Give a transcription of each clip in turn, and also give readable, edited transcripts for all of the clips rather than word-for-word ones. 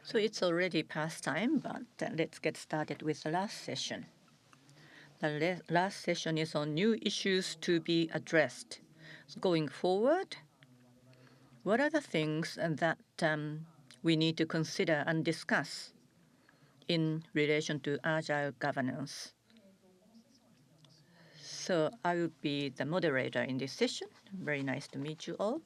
So it's already past time, but let's get started with the last session. The last session is on new issues to be addressed. So going forward, what are the things that we need to consider and discuss in relation to agile governance? So I will be the moderator in this session. Very nice to meet you all.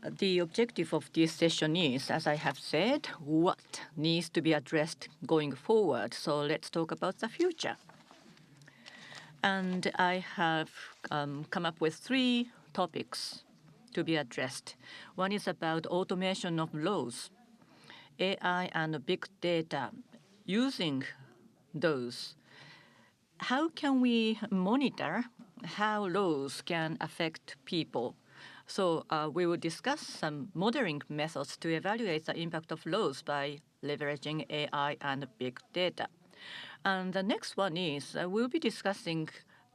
The objective of this session is, as I have said, what needs to be addressed going forward. So let's talk about the future. And I have come up with 3 topics to be addressed. One is about automation of laws, AI and big data. Using those, how can we monitor how laws can affect people? So we will discuss some modeling methods to evaluate the impact of laws by leveraging AI and big data. And the next one is we'll be discussing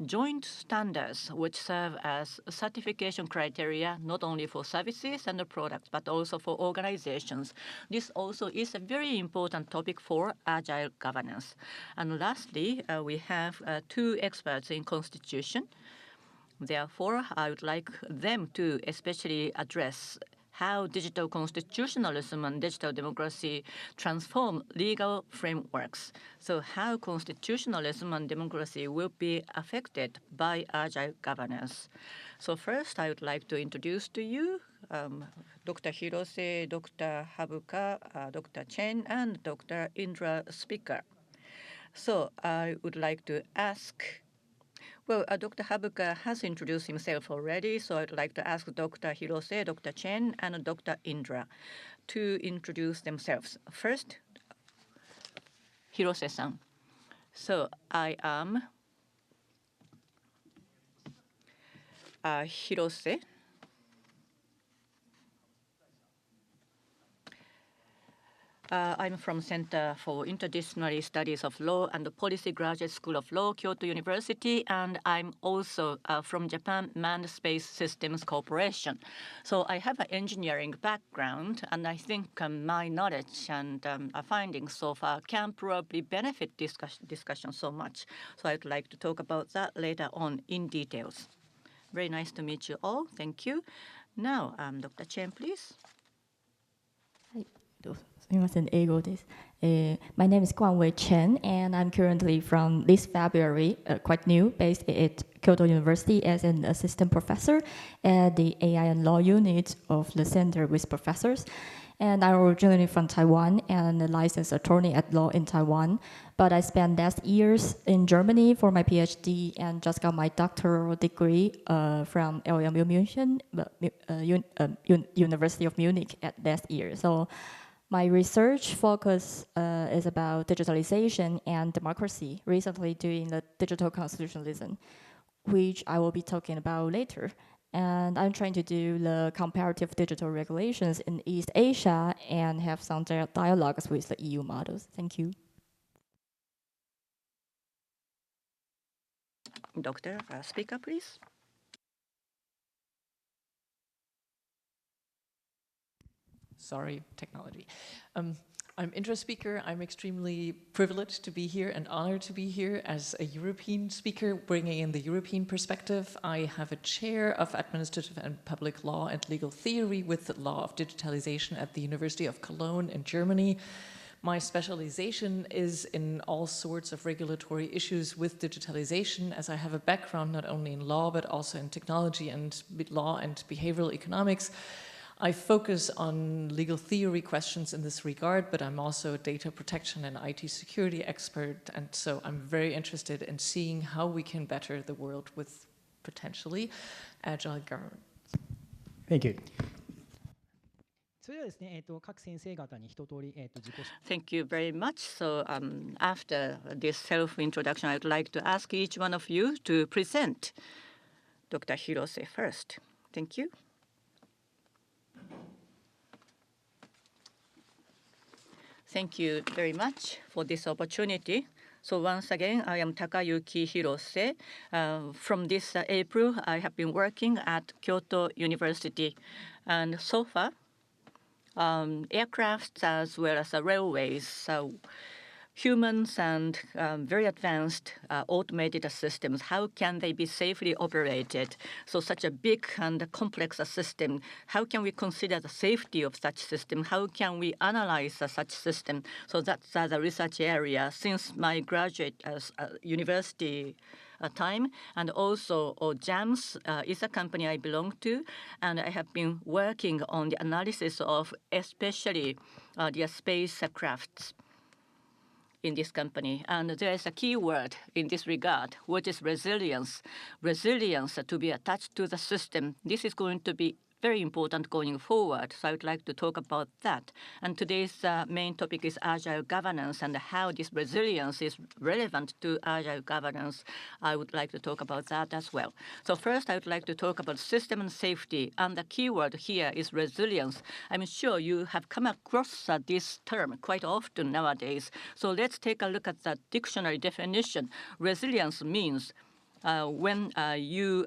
joint standards which serve as certification criteria not only for services and the products but also for organizations. This also is a very important topic for agile governance. And lastly, we have 2 experts in constitution. Therefore, I would like them to especially address how digital constitutionalism and digital democracy transform legal frameworks. So how constitutionalism and democracy will be affected by agile governance. So first, I would like to introduce to you Dr. Hirose, Dr. Habuka, Dr. Chen, and Dr. Indra speaker. So I would like to ask well, Dr. Habuka has introduced himself already, so I'd like to ask Dr. Hirose, Dr. Chen, and Dr. Indra to introduce themselves. First, Hirose-san. So I am Hirose. I'm from Center for Interdisciplinary Studies of Law and the Policy Graduate School of Law, Kyoto University, and I'm also from Japan Manned Space Systems Corporation. So I have an engineering background, and I think my knowledge and findings so far can probably benefit discussion so much. So I'd like to talk about that later on in details. Very nice to meet you all. Thank you. Now, Dr. Chen, please. すみません、英語です。My name is Guangwei Chen, and I'm currently from this February, quite new, based at Kyoto University as an assistant professor at the AI and Law unit of the Center with Professors. And I'm originally from Taiwan and a licensed attorney at law in Taiwan. But I spent last years in Germany for my PhD and just got my doctoral degree from LMU University of Munich at last year. So my research focus is about digitalization and democracy, recently doing the digital constitutionalism, which I will be talking about later. And I'm trying to do the comparative digital regulations in East Asia and have some dialogues with the EU models. Thank you. Dr. Speaker, please. Sorry, technology. I'm Indra speaker. I'm extremely privileged to be here and honored to be here as a European speaker, bringing in the European perspective. I have a chair of administrative and public law and legal theory with the law of digitalization at the University of Cologne in Germany. My specialization is in all sorts of regulatory issues with digitalization, as I have a background not only in law, but also in technology and law and behavioral economics. I focus on legal theory questions in this regard, but I'm also a data protection and IT security expert, and so I'm very interested in seeing how we can better the world with potentially agile governance. Thank you. Thank you very much. So after this self-introduction, I would like to ask each one of you to present. Dr. Hirose first. Thank you. Thank you very much for this opportunity. So once again, I am Takayuki Hirose. From this April, I have been working at Kyoto University. And so far, aircrafts as well as railways. So humans and very advanced automated systems, how can they be safely operated? So such a big and complex system, how can we consider the safety of such system? How can we analyze such system? So that's the research area since my graduate university time. And also JAMS is a company I belong to, and I have been working on the analysis of especially the spacecrafts in this company. And there is a key word in this regard, which is resilience. Resilience to be attached to the system. This is going to be very important going forward. So I would like to talk about that. And today's main topic is agile governance and how this resilience is relevant to agile governance. I would like to talk about that as well. So first, I would like to talk about system and safety. And the key word here is resilience. I'm sure you have come across this term quite often nowadays. So let's take a look at the dictionary definition. Resilience means when you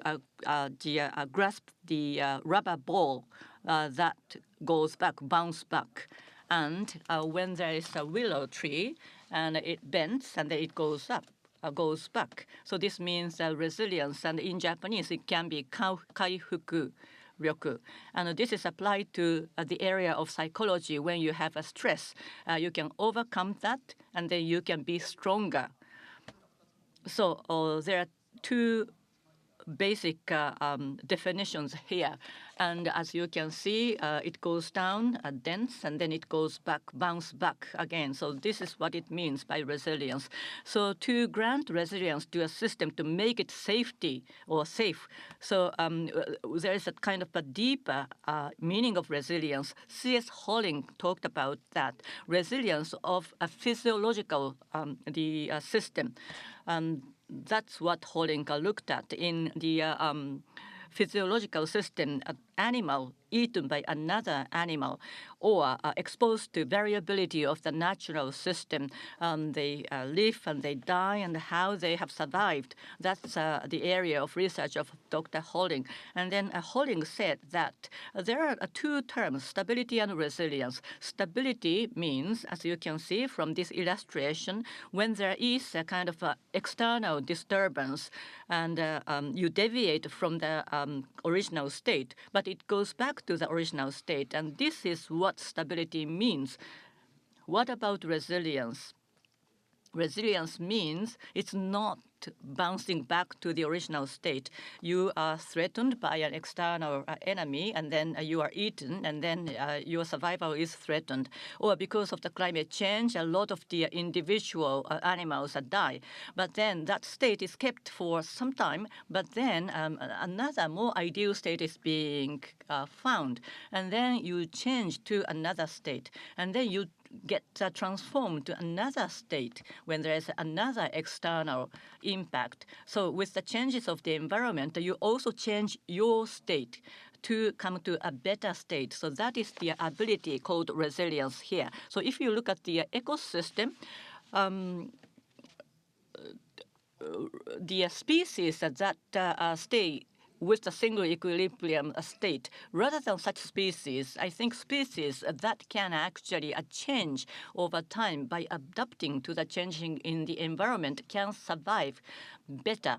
grasp the rubber ball that goes back, bounce back. And when there is a willow tree and it bends and then it goes up, goes back. So this means resilience. And in Japanese, it can be kaifuku ryoku. And this is applied to the area of psychology. When you have a stress, you can overcome that and then you can be stronger. So there are two basic definitions here. And as you can see, it goes down, dense, and then it goes back, bounce back again. So this is what it means by resilience. So to grant resilience to a system, to make it safety or safe, so there is a kind of a deeper meaning of resilience. C.S. Holling talked about that, resilience of a physiological system. That's what Holling looked at in the physiological system, an animal eaten by another animal or exposed to variability of the natural system. They live and they die and how they have survived. That's the area of research of Dr. Holling. And then Holling said that there are two terms, stability and resilience. Stability means, as you can see from this illustration, when there is a kind of external disturbance and you deviate from the original state, but it goes back to the original state. And this is what stability means. What about resilience? Resilience means it's not bouncing back to the original state. You are threatened by an external enemy, and then you are eaten, and then your survival is threatened. Or because of the climate change, a lot of the individual animals die. But then that state is kept for some time, but then another more ideal state is being found. And then you change to another state, and then you get transformed to another state when there is another external impact. So with the changes of the environment, you also change your state to come to a better state. So that is the ability called resilience here. So if you look at the ecosystem, the species that stay with the single equilibrium state, rather than such species, I think species that can actually change over time by adapting to the changing in the environment can survive better.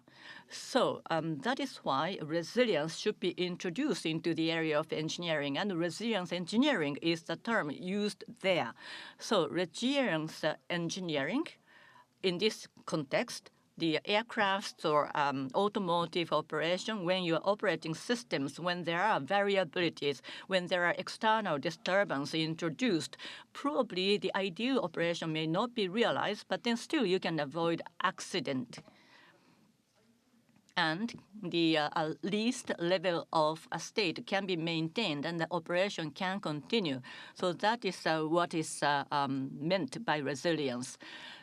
So that is why resilience should be introduced into the area of engineering, and resilience engineering is the term used there. So resilience engineering, in this context, the aircraft or automotive operation, when you are operating systems, when there are variabilities, when there are external disturbances introduced, probably the ideal operation may not be realized, but then still you can avoid accident. And the least level of a state can be maintained and the operation can continue. So that is what is meant by resilience.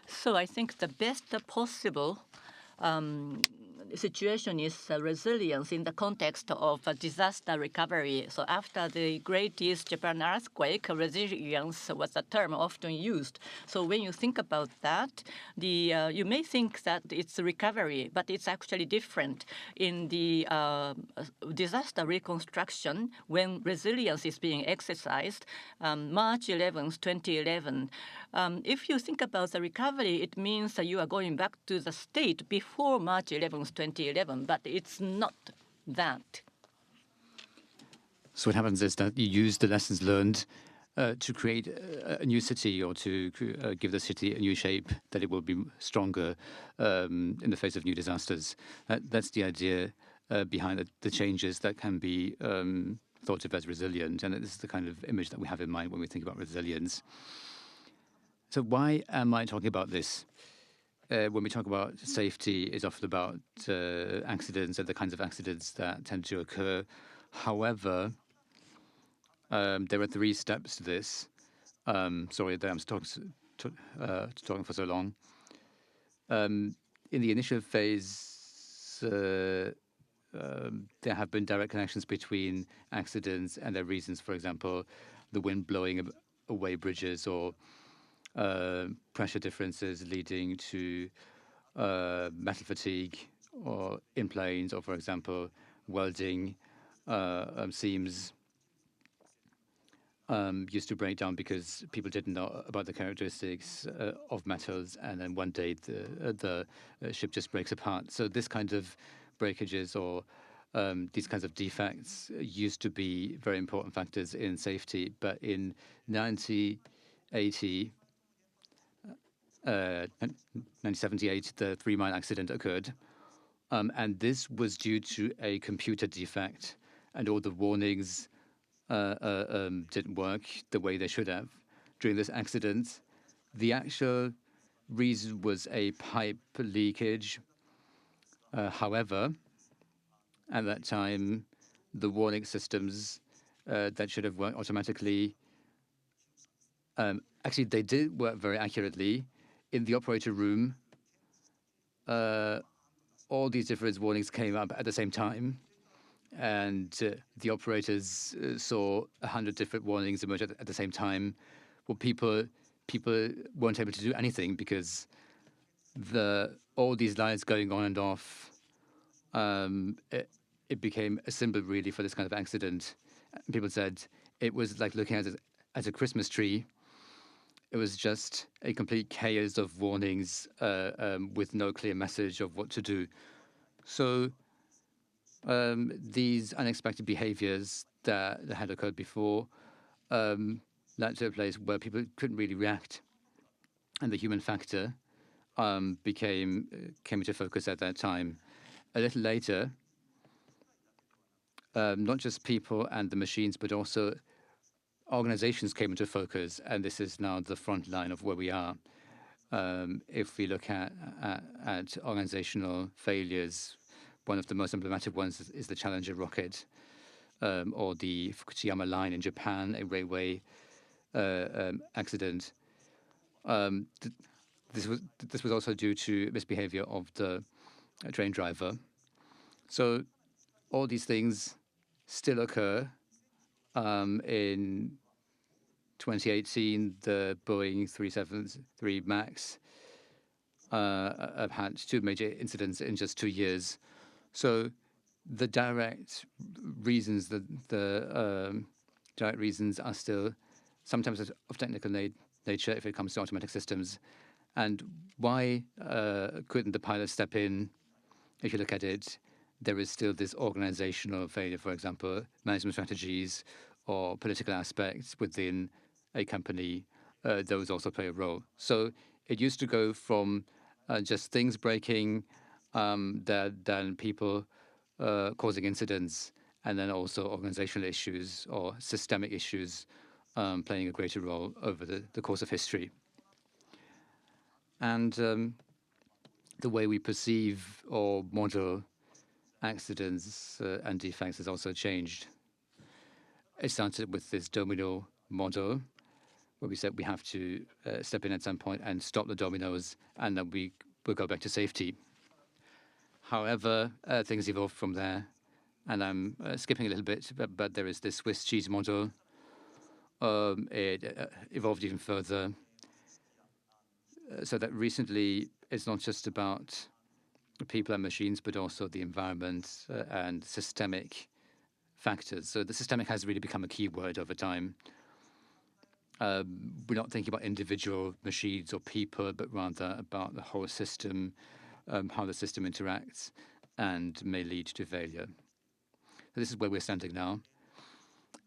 So I think the best possible situation is resilience in the context of disaster recovery. So after the Great East Japan earthquake, resilience was a term often used. So when you think about that, you may think that it's recovery, but it's actually different. In the disaster reconstruction, when resilience is being exercised, March 11th, 2011, if you think about the recovery, it means that you are going back to the state before March 11th, 2011, but it's not that. So what happens is that you use the lessons learned to create a new city, or to give the city a new shape, that it will be stronger in the face of new disasters. That's the idea behind the changes that can be thought of as resilient. And this is the kind of image that we have in mind when we think about resilience. So why am I talking about this? When we talk about safety, it's often about accidents and the kinds of accidents that tend to occur. However, there are 3 steps to this. Sorry that I'm talking for so long. In the initial phase, there have been direct connections between accidents and their reasons. For example, the wind blowing away bridges, or pressure differences leading to metal fatigue, or in planes, or, for example, welding seams used to break down because people didn't know about the characteristics of metals, and then one day the ship just breaks apart. So this kind of breakages, or these kinds of defects, used to be very important factors in safety. But in 1978, the 3 Mile accident occurred, and this was due to a computer defect, and all the warnings didn't work the way they should have during this accident. The actual reason was a pipe leakage. However, at that time, the warning systems that should have worked automatically, actually, they did work very accurately. In the operator room, all these different warnings came up at the same time, and the operators saw 100 different warnings emerge at the same time. Well, people weren't able to do anything because all these lights going on and off, it became a symbol really for this kind of accident. People said it was like looking at a Christmas tree. It was just a complete chaos of warnings with no clear message of what to do. So these unexpected behaviors that had occurred before led to a place where people couldn't really react, and the human factor came into focus at that time. A little later, not just people and the machines, but also organizations came into focus, and this is now the front line of where we are. If we look at organizational failures, one of the most emblematic ones is the Challenger rocket, or the Fukuyama line in Japan, a railway accident. This was also due to misbehavior of the train driver. So all these things still occur. In 2018, the Boeing 737 MAX have had 2 major incidents in just 2 years. So the direct reasons, direct reasons are still sometimes of technical nature if it comes to automatic systems. And why couldn't the pilot step in? If you look at it, there is still this organizational failure, for example, management strategies or political aspects within a company. Those also play a role. So it used to go from just things breaking, then people causing incidents, and then also organizational issues or systemic issues playing a greater role over the course of history. And the way we perceive or model accidents and defects has also changed. It started with this domino model, where we said we have to step in at some point and stop the dominoes, and then we will go back to safety. However, things evolved from there. And I'm skipping a little bit, but there is the Swiss cheese model. It evolved even further. So that recently it's not just about people and machines, but also the environment and systemic factors. So the systemic has really become a key word over time. We're not thinking about individual machines or people, but rather about the whole system, how the system interacts, and may lead to failure. So this is where we're standing now.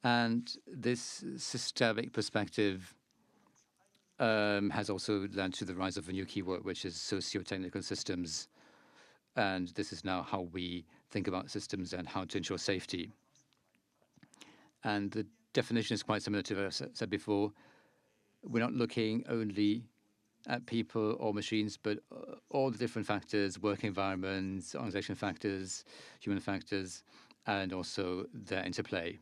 And this systemic perspective has also led to the rise of a new keyword, which is socio-technical systems. And this is now how we think about systems and how to ensure safety. And the definition is quite similar to what I said before. We're not looking only at people or machines, but all the different factors, work environments, organizational factors, human factors, and also their interplay.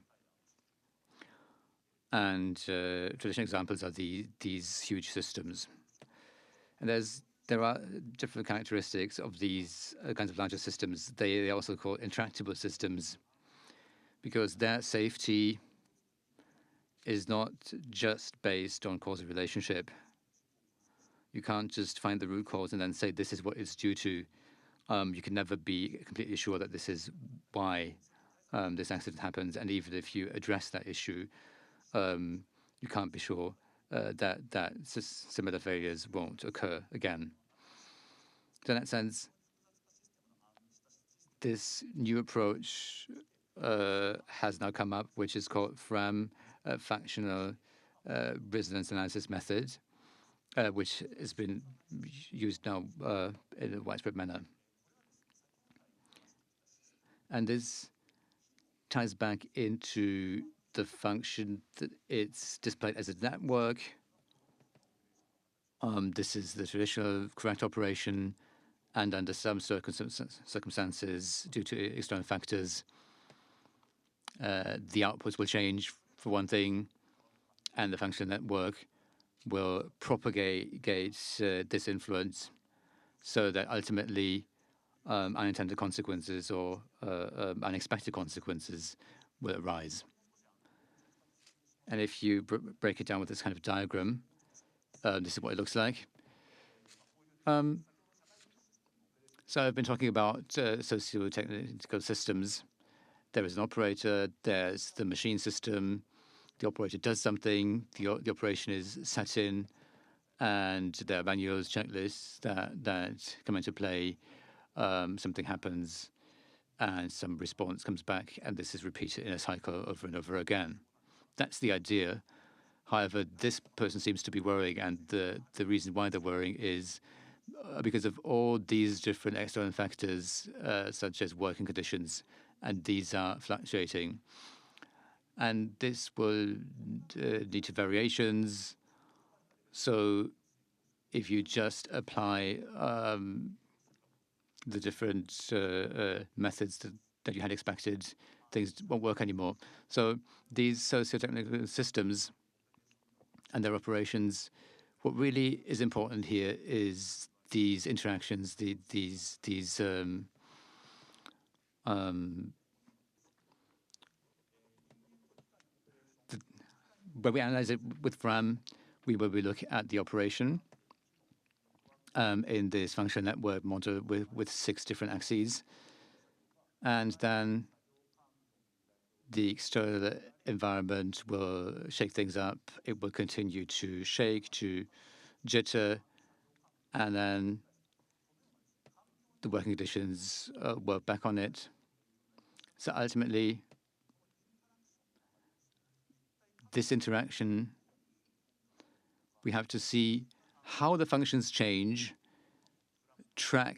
And traditional examples are these huge systems. And there are different characteristics of these kinds of larger systems. They are also called intractable systems because their safety is not just based on causal relationship. You can't just find the root cause and then say this is what it's due to. You can never be completely sure that this is why this accident happens. And even if you address that issue, you can't be sure that similar failures won't occur again. So in that sense, this new approach has now come up, which is called FRAM, Functional Resonance Analysis Method, which has been used now in a widespread manner. And this ties back into the function that it's displayed as a network. This is the traditional correct operation, and under some circumstances, due to external factors, the outputs will change, for one thing, and the function network will propagate this influence so that ultimately unintended consequences or unexpected consequences will arise. And if you break it down with this kind of diagram, this is what it looks like. So I've been talking about socio-technical systems. There is an operator, there's the machine system. The operator does something, the operation is set in, and there are manuals, checklists that come into play. Something happens, and some response comes back, and this is repeated in a cycle over and over again. That's the idea. However, this person seems to be worrying, and the reason why they're worrying is because of all these different external factors, such as working conditions, and these are fluctuating. And this will lead to variations. So if you just apply the different methods that you had expected, things won't work anymore. So these socio-technical systems and their operations, what really is important here is these interactions, when we analyze it with FRAM, we look at the operation in this functional network model with 6 different axes. And then the external environment will shake things up. It will continue to shake, to jitter, and then the working conditions work back on it. So ultimately, this interaction, we have to see how the functions change, track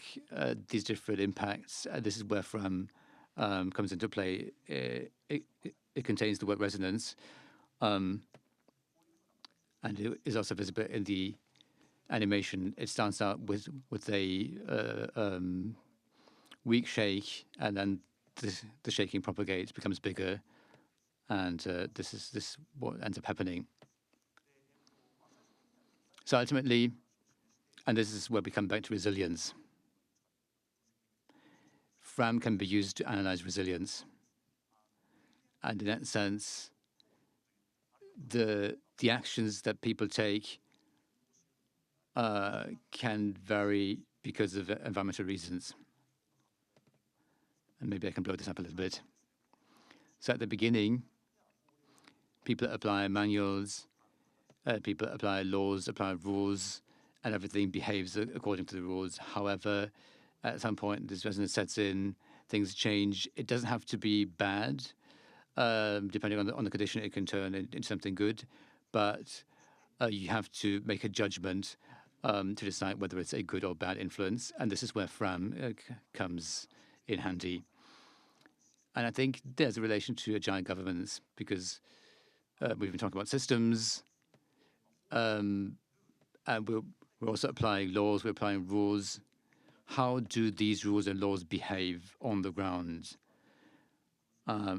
these different impacts. This is where FRAM comes into play. It contains the word resonance, and it is also visible in the animation. It starts out with a weak shake, and then the shaking propagates, becomes bigger, and this is what ends up happening. So ultimately, and this is where we come back to resilience. FRAM can be used to analyze resilience. And in that sense, the actions that people take can vary because of environmental reasons. And maybe I can blow this up a little bit. So at the beginning, people apply manuals, people apply laws, apply rules, and everything behaves according to the rules. However, at some point, this resonance sets in, things change. It doesn't have to be bad. Depending on the condition, it can turn into something good. But you have to make a judgment to decide whether it's a good or bad influence. And this is where FRAM comes in handy. And I think there's a relation to agile governance because we've been talking about systems, and we're also applying laws, we're applying rules. How do these rules and laws behave on the ground?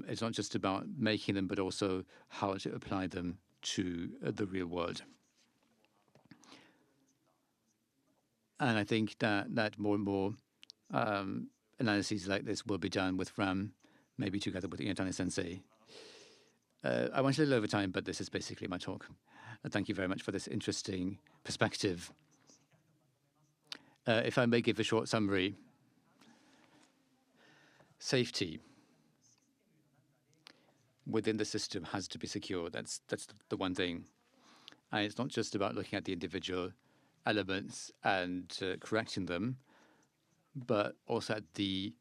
It's not just about making them, but also how to apply them to the real world. And I think that more and more analyses like this will be done with FRAM, maybe together with Ian Sensei. I went a little over time, but this is basically my talk. Thank you very much for this interesting perspective. If I may give a short summary. Safety within the system has to be secure. That's the one thing. And it's not just about looking at the individual elements and correcting them, but also at the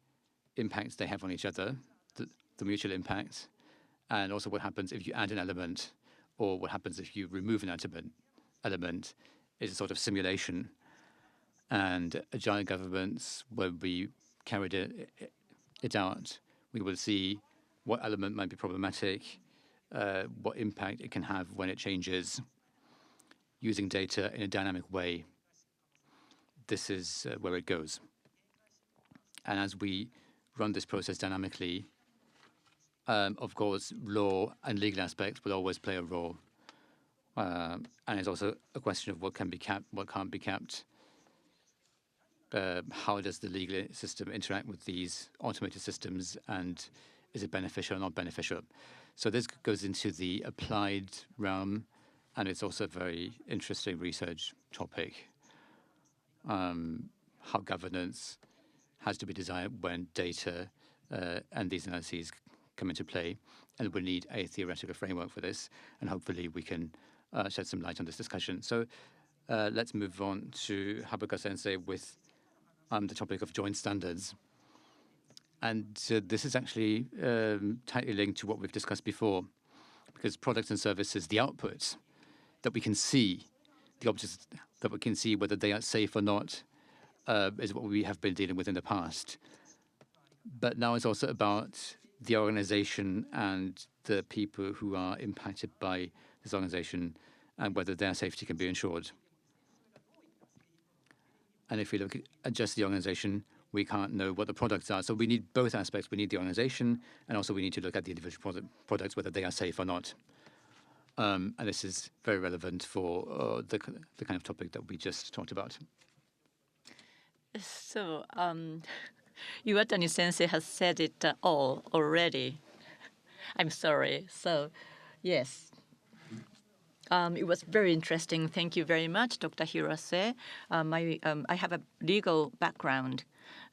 impacts they have on each other, the mutual impacts, and also what happens if you add an element, or what happens if you remove an element is a sort of simulation. And agile governments, when we carried it out, we will see what element might be problematic, what impact it can have when it changes, using data in a dynamic way. This is where it goes. And as we run this process dynamically, of course, law and legal aspects will always play a role. And it's also a question of what can be capped, what can't be capped. How does the legal system interact with these automated systems, and is it beneficial or not beneficial? So this goes into the applied realm, and it's also a very interesting research topic. How governance has to be designed when data and these analyses come into play, and we need a theoretical framework for this, and hopefully we can shed some light on this discussion. So let's move on to Haruka Sensei with the topic of joint standards. And this is actually tightly linked to what we've discussed before, because products and services, the outputs that we can see, the objects that we can see, whether they are safe or not, is what we have been dealing with in the past. But now it's also about the organization and the people who are impacted by this organization and whether their safety can be ensured. And if we look at just the organization, we can't know what the products are. So we need both aspects. We need the organization, and also we need to look at the individual products, whether they are safe or not. And this is very relevant for the kind of topic that we just talked about. So Iwatani Sensei has said it all already. I'm sorry. So yes. It was very interesting. Thank you very much, Dr. Hirose. I have a legal background.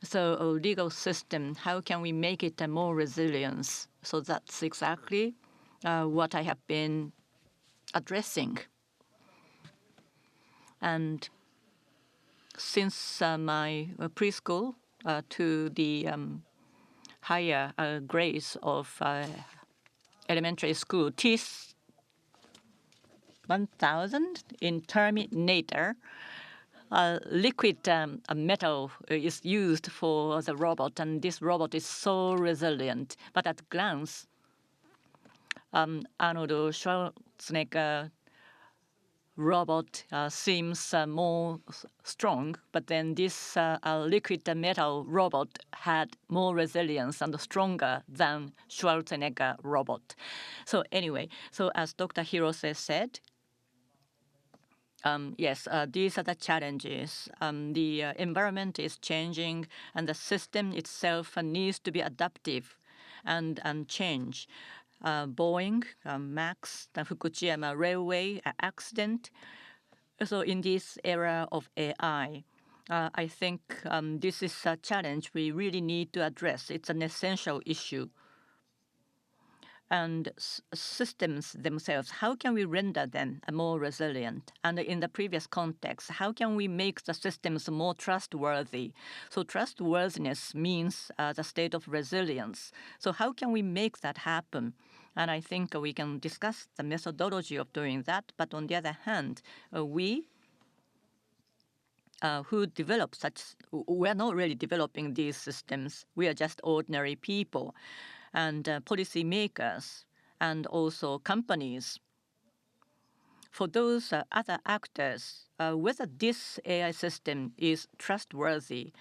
So a legal system, how can we make it more resilient? So that's exactly what I have been addressing. And since my preschool to the higher grades of elementary school, T1000 in Terminator, liquid metal is used for the robot, and this robot is so resilient. But at a glance, Arnold Schwarzenegger robot seems more strong, but then this liquid metal robot had more resilience and stronger than Schwarzenegger robot. So anyway, so as Dr. Hirose said, Yes, these are the challenges. The environment is changing, and the system itself needs to be adaptive and change. Boeing, Max, the Fukushima railway accident. So in this era of AI, I think this is a challenge we really need to address. It's an essential issue. And systems themselves, how can we render them more resilient? And in the previous context, how can we make the systems more trustworthy? So trustworthiness means the state of resilience. So how can we make that happen? And I think we can discuss the methodology of doing that. But on the other hand, we who develop we're not really developing these systems. We are just ordinary people and policymakers and also companies. For those other actors, whether this AI system is trustworthy,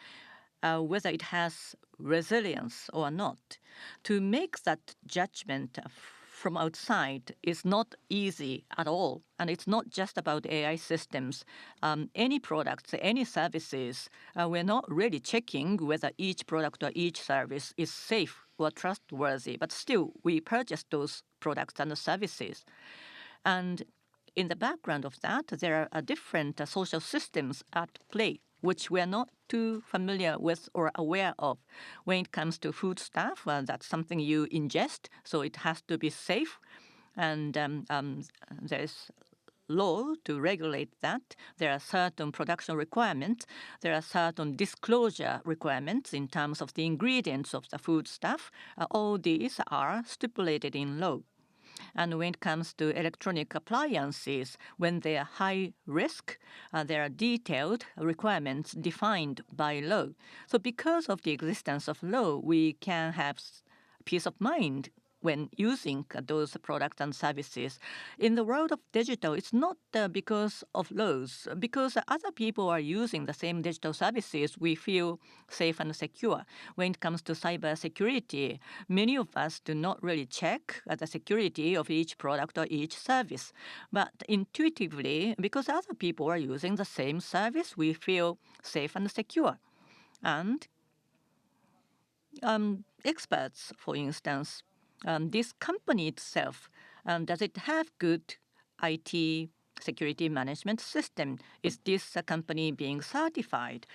whether it has resilience or not, to make that judgment from outside is not easy at all. And it's not just about AI systems. Any products, any services, we're not really checking whether each product or each service is safe or trustworthy. But still, we purchase those products and services. And in the background of that, there are different social systems at play, which we are not too familiar with or aware of. When it comes to foodstuff, that's something you ingest, so it has to be safe. And there's law to regulate that. There are certain production requirements. There are certain disclosure requirements in terms of the ingredients of the foodstuff. All these are stipulated in law. And when it comes to electronic appliances, when they are high risk, there are detailed requirements defined by law. So because of the existence of law, we can have peace of mind when using those products and services. In the world of digital, it's not because of laws. Because other people are using the same digital services, we feel safe and secure. When it comes to cybersecurity, many of us do not really check the security of each product or each service. But intuitively, because other people are using the same service, we feel safe and secure. And experts, for instance, this company itself, does it have good IT security management system? Is this company being certified?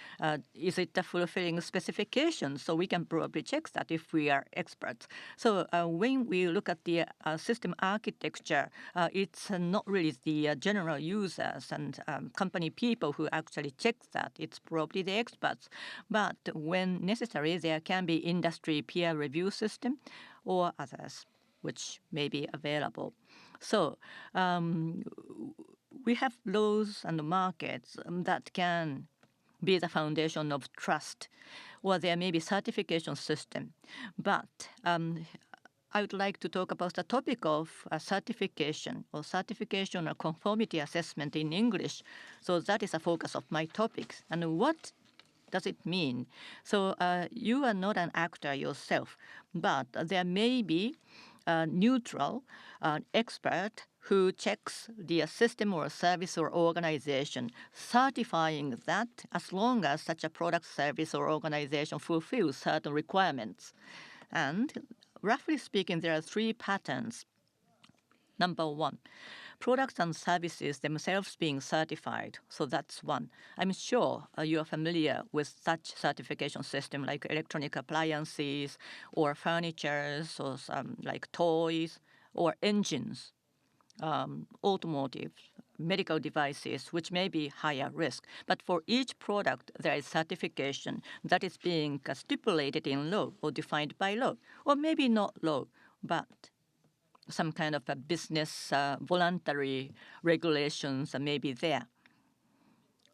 Is it fulfilling specifications? So we can probably check that if we are experts. So when we look at the system architecture, it's not really the general users and company people who actually check that. It's probably the experts. But when necessary, there can be industry peer review system or others which may be available. So we have laws and markets that can be the foundation of trust, or there may be certification system. But I would like to talk about the topic of certification or conformity assessment in English. So that is a focus of my topics. And what does it mean? So you are not an actor yourself, but there may be a neutral expert who checks the system or service or organization, certifying that as long as such a product, service, or organization fulfills certain requirements. And roughly speaking, there are three patterns. Number one, products and services themselves being certified. So that's one. I'm sure you are familiar with such certification system like electronic appliances or furnitures or like toys or engines, automotive, medical devices, which may be higher risk. But for each product, there is certification that is being stipulated in law or defined by law, or maybe not law, but some kind of a business voluntary regulations may be there.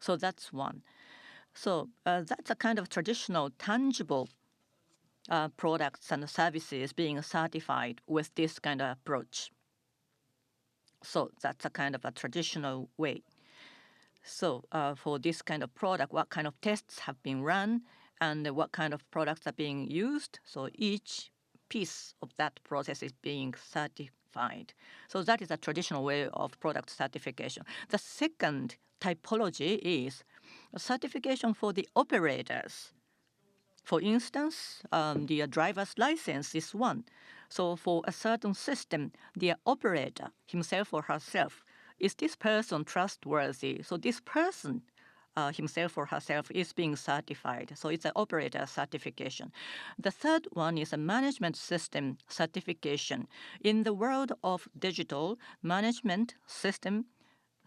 So that's one. So that's a kind of traditional, tangible products and services being certified with this kind of approach. So that's a kind of a traditional way. So for this kind of product, what kind of tests have been run and what kind of products are being used? So each piece of that process is being certified. So that is a traditional way of product certification. The second typology is certification for the operators. For instance, the driver's license is one. So for a certain system, the operator, himself or herself, is this person trustworthy? So this person himself or herself is being certified. So it's an operator certification. The third one is a management system certification. In the world of digital, management system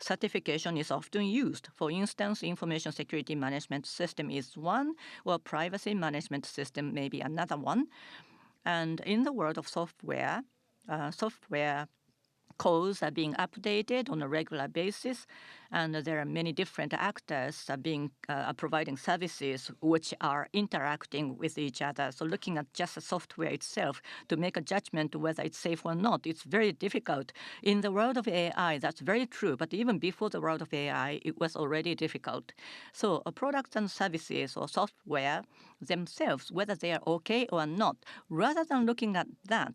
certification is often used. For instance, information security management system is one, or privacy management system may be another one. And in the world of software, software codes are being updated on a regular basis, and there are many different actors providing services which are interacting with each other. So looking at just the software itself to make a judgment whether it's safe or not, it's very difficult. In the world of AI, that's very true, but even before the world of AI, it was already difficult. So products and services or software themselves, whether they are okay or not, rather than looking at that,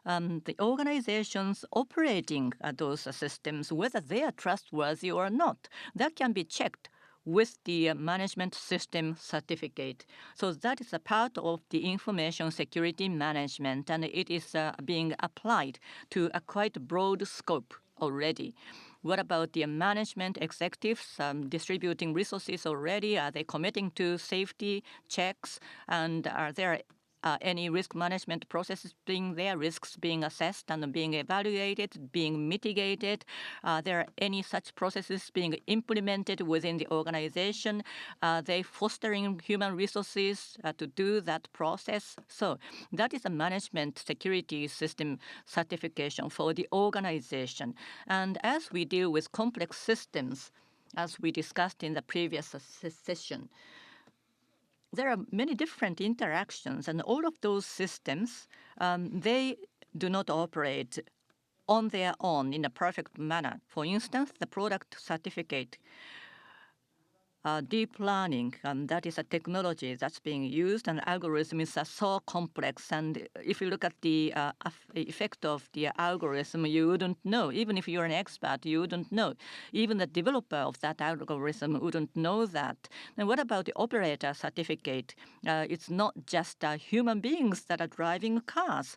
the organizations operating those systems, whether they are trustworthy or not, that can be checked with the management system certificate. So that is a part of the information security management, and it is being applied to a quite broad scope already. What about the management executives distributing resources already? Are they committing to safety checks? And are there any risk management processes being there, risks being assessed and being evaluated, being mitigated? Are there any such processes being implemented within the organization? Are they fostering human resources to do that process? So that is a management security system certification for the organization. And as we deal with complex systems, as we discussed in the previous session, there are many different interactions, and all of those systems, they do not operate on their own in a perfect manner. For instance, the product certificate, deep learning, that is a technology that's being used, and algorithm is so complex. And if you look at the effect of the algorithm, you wouldn't know. Even if you're an expert, you wouldn't know. Even the developer of that algorithm wouldn't know that. And what about the operator certificate? It's not just human beings that are driving cars.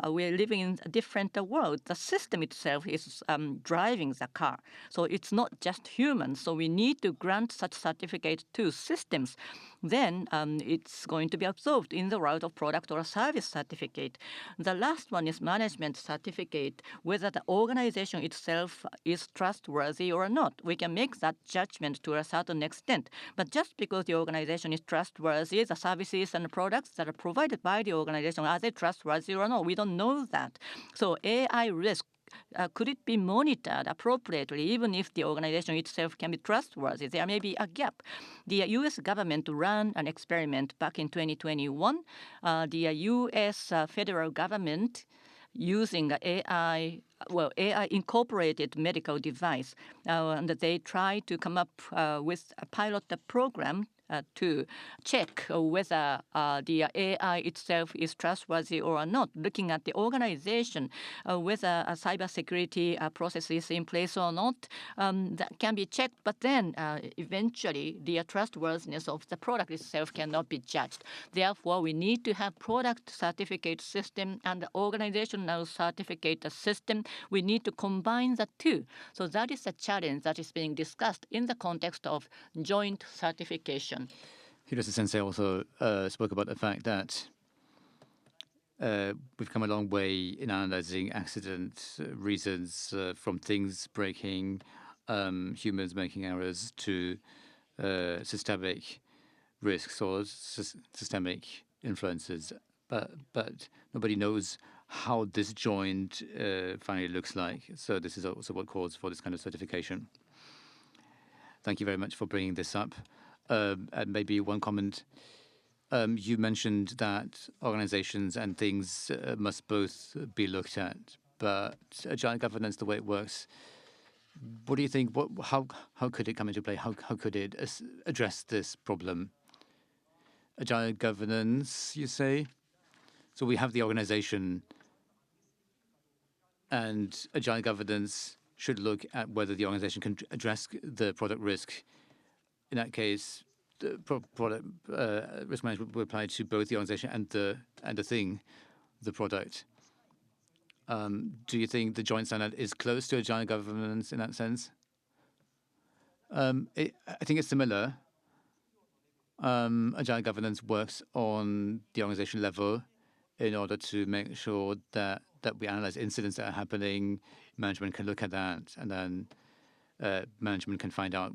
We're living in a different world. The system itself is driving the car. So it's not just humans. So we need to grant such certificate to systems. Then it's going to be absorbed in the world of product or service certificate. The last one is management certificate, whether the organization itself is trustworthy or not. We can make that judgment to a certain extent. But just because the organization is trustworthy, the services and products that are provided by the organization, are they trustworthy or not? We don't know that. So AI risk, could it be monitored appropriately even if the organization itself can be trustworthy? There may be a gap. The U.S. government ran an experiment back in 2021. The U.S. federal government using AI incorporated medical device, and they tried to come up with a pilot program to check whether the AI itself is trustworthy or not, looking at the organization, whether a cybersecurity process is in place or not, that can be checked. But then eventually the trustworthiness of the product itself cannot be judged. Therefore, we need to have product certificate system and organizational certificate system. We need to combine the two. So that is a challenge that is being discussed in the context of joint certification. Hirose Sensei also spoke about the fact that we've come a long way in analyzing accident reasons, from things breaking, humans making errors, to systemic risks or systemic influences. But nobody knows how this joint finally looks like. So this is also what calls for this kind of certification. Thank you very much for bringing this up. And maybe one comment. You mentioned that organizations and things must both be looked at, but agile governance, the way it works, what do you think? How could it come into play? How could it address this problem? Agile governance, you say? So we have the organization, And agile governance should look at whether the organization can address the product risk. In that case, the product risk management will apply to both the organization and the thing, the product. Do you think the joint standard is close to agile governance in that sense? I think it's similar. Agile governance works on the organization level in order to make sure that we analyze incidents that are happening. Management can look at that, and then management can find out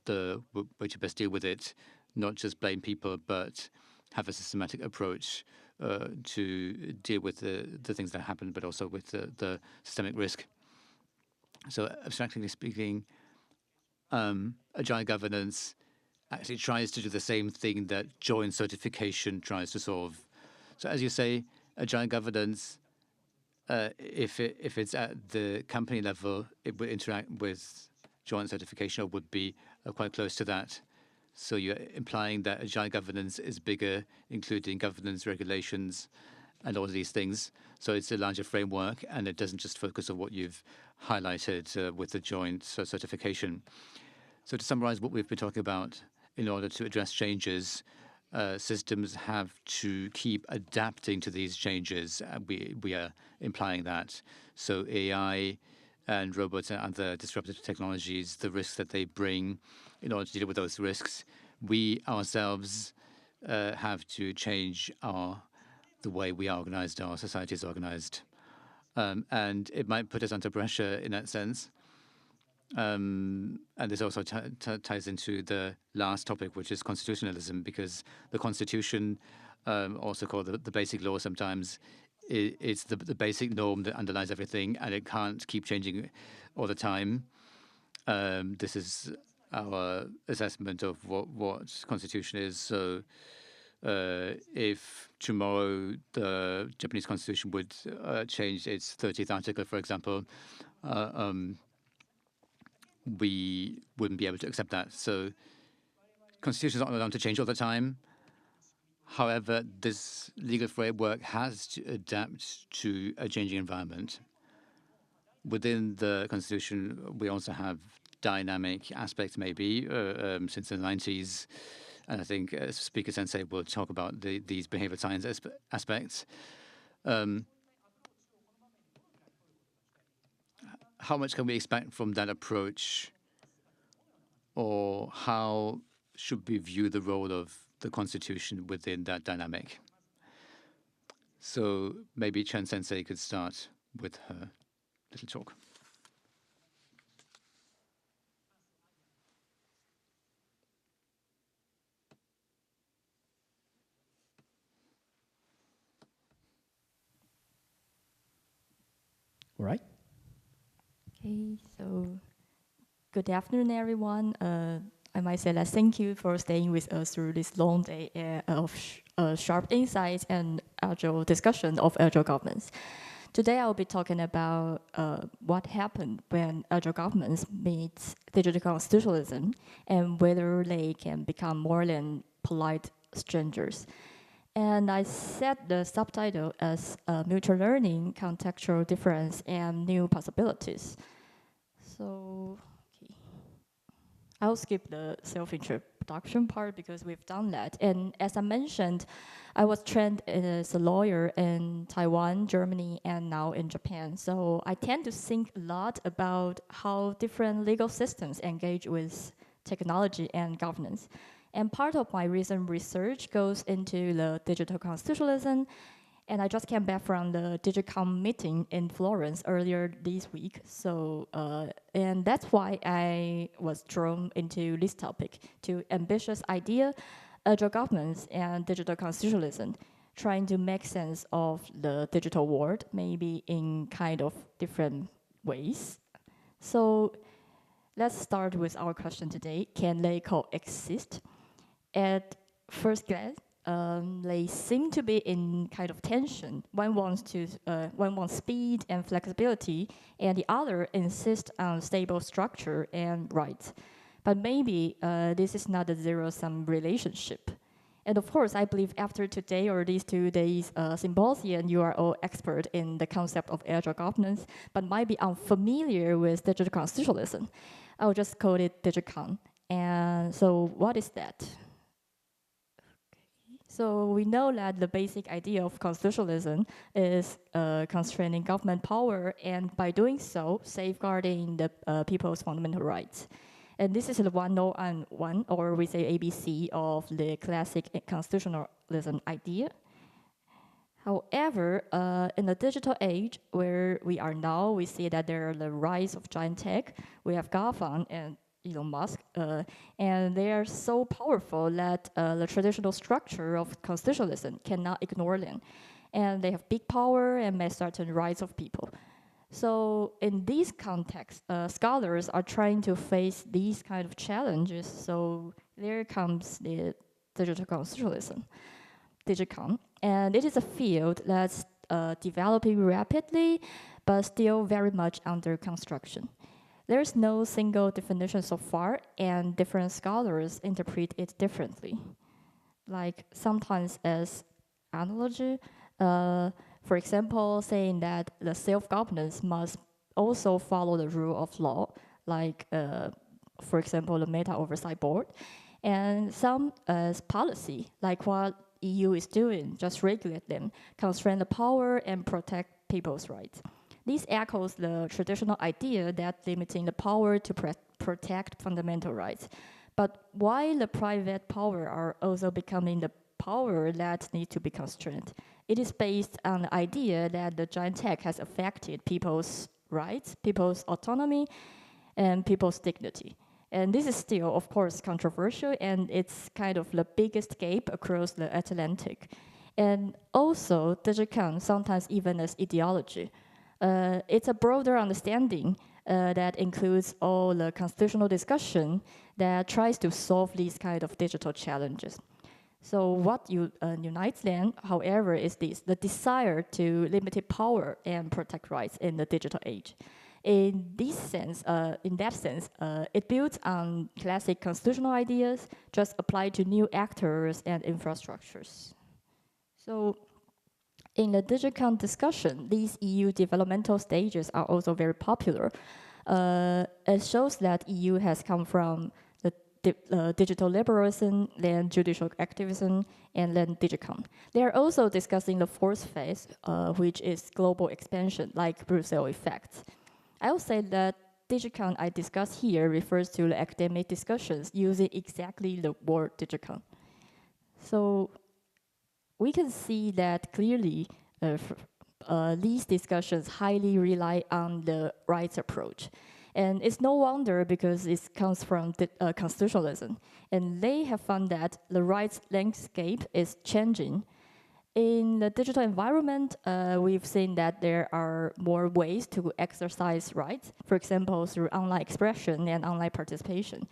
the way to best deal with it, not just blame people, but have a systematic approach to deal with the things that happen, but also with the systemic risk. So abstractly speaking, agile governance actually tries to do the same thing that joint certification tries to solve. So as you say, agile governance, if it's at the company level, it would interact with joint certification or would be quite close to that. So you're implying that agile governance is bigger, including governance regulations and all of these things. So it's a larger framework, and it doesn't just focus on what you've highlighted with the joint certification. So to summarize what we've been talking about, in order to address changes, systems have to keep adapting to these changes. We are implying that. So AI and robots and other disruptive technologies, the risks that they bring, in order to deal with those risks, we ourselves have to change the way we are organized, our society is organized. And it might put us under pressure in that sense. And this also ties into the last topic, which is constitutionalism, because the constitution, also called the basic law sometimes, it's the basic norm that underlies everything, and it can't keep changing all the time. This is our assessment of what constitution is. So if tomorrow the Japanese constitution would change its 30th article, for example, we wouldn't be able to accept that. So constitutions aren't allowed to change all the time. However, this legal framework has to adapt to a changing environment. Within the constitution, we also have dynamic aspects, maybe, since the 90s. And I think Speaker Sensei will talk about these behavioral science aspects. How much can we expect from that approach, or how should we view the role of the Constitution within that dynamic? So maybe Chen Sensei could start with her little talk. All right. Okay, so good afternoon, everyone. I might say that thank you for staying with us through this long day of sharp insights and agile discussion of agile governance. Today, I'll be talking about what happened when agile governance meets digital constitutionalism and whether they can become more than polite strangers. And I set the subtitle as mutual learning, contextual difference, and new possibilities. So, okay. I'll skip the self-introduction part because we've done that. And as I mentioned, I was trained as a lawyer in Taiwan, Germany, and now in Japan. So I tend to think a lot about how different legal systems engage with technology and governance. And part of my recent research goes into the digital constitutionalism, and I just came back from the DigiCon meeting in Florence earlier this week. So, and that's why I was drawn into this topic, to ambitious idea, agile governance, and digital constitutionalism, trying to make sense of the digital world, maybe in kind of different ways. So let's start with our question today. Can they coexist? At first glance, they seem to be in kind of tension. One wants speed and flexibility, and the other insists on stable structure and rights. But maybe this is not a zero-sum relationship. And of course, I believe after today or these 2 days symposium, you are all expert in the concept of agile governance, but might be unfamiliar with digital constitutionalism. I'll just call it DigiCon. And so what is that? So we know that the basic idea of constitutionalism is constraining government power, and by doing so, safeguarding the people's fundamental rights. And this is the 101, or we say ABC, of the classic constitutionalism idea. However, in the digital age where we are now, we see that there are the rise of giant tech. We have GAFA and Elon Musk, and they are so powerful that the traditional structure of constitutionalism cannot ignore them. And they have big power and may threaten rights of people. So in these contexts, scholars are trying to face these kind of challenges. So there comes the digital constitutionalism, DigiCon. And it is a field that's developing rapidly, but still very much under construction. There's no single definition so far, and different scholars interpret it differently. Like sometimes as analogy, for example, saying that the self-governance must also follow the rule of law, like, for example, the Meta Oversight Board, and some as policy, like what EU is doing, just regulate them, constrain the power, and protect people's rights. This echoes the traditional idea that limiting the power to protect fundamental rights. But while the private power are also becoming the power that needs to be constrained, it is based on the idea that the giant tech has affected people's rights, people's autonomy, and people's dignity. And this is still, of course, controversial, and it's kind of the biggest gap across the Atlantic. And also, DigiCon, sometimes even as ideology. It's a broader understanding that includes all the constitutional discussion that tries to solve these kind of digital challenges. So what unites them, however, is this: the desire to limit power and protect rights in the digital age. In that sense, it builds on classic constitutional ideas, just applied to new actors and infrastructures. So in the DigiCon discussion, these EU developmental stages are also very popular. It shows that EU has come from the digital liberalism, then judicial activism, and then DigiCon. They are also discussing the fourth phase, which is global expansion, like Brussels effect. I will say that DigiCon I discuss here refers to the academic discussions using exactly the word DigiCon. So we can see that clearly these discussions highly rely on the rights approach. And it's no wonder because it comes from constitutionalism. And they have found that the rights landscape is changing. In the digital environment, we've seen that there are more ways to exercise rights, for example, through online expression and online participation.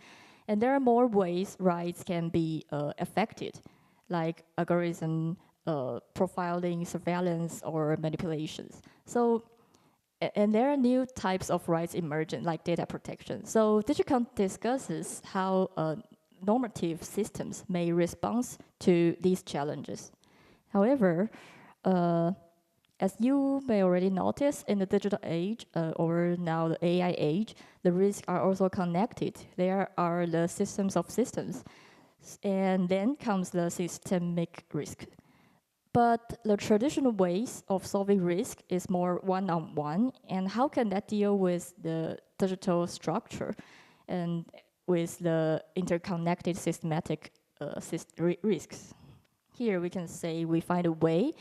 And there are more ways rights can be affected, like algorithm, profiling, surveillance, or manipulations. So, and there are new types of rights emerging, like data protection. So DigiCon discusses how normative systems may respond to these challenges. However, as you may already notice, in the digital age, or now the AI age, the risks are also connected. There are the systems of systems, and then comes the systemic risk. But the traditional ways of solving risk is more one-on-one, and how can that deal with the digital structure and with the interconnected systematic risks? Here we can say we find a way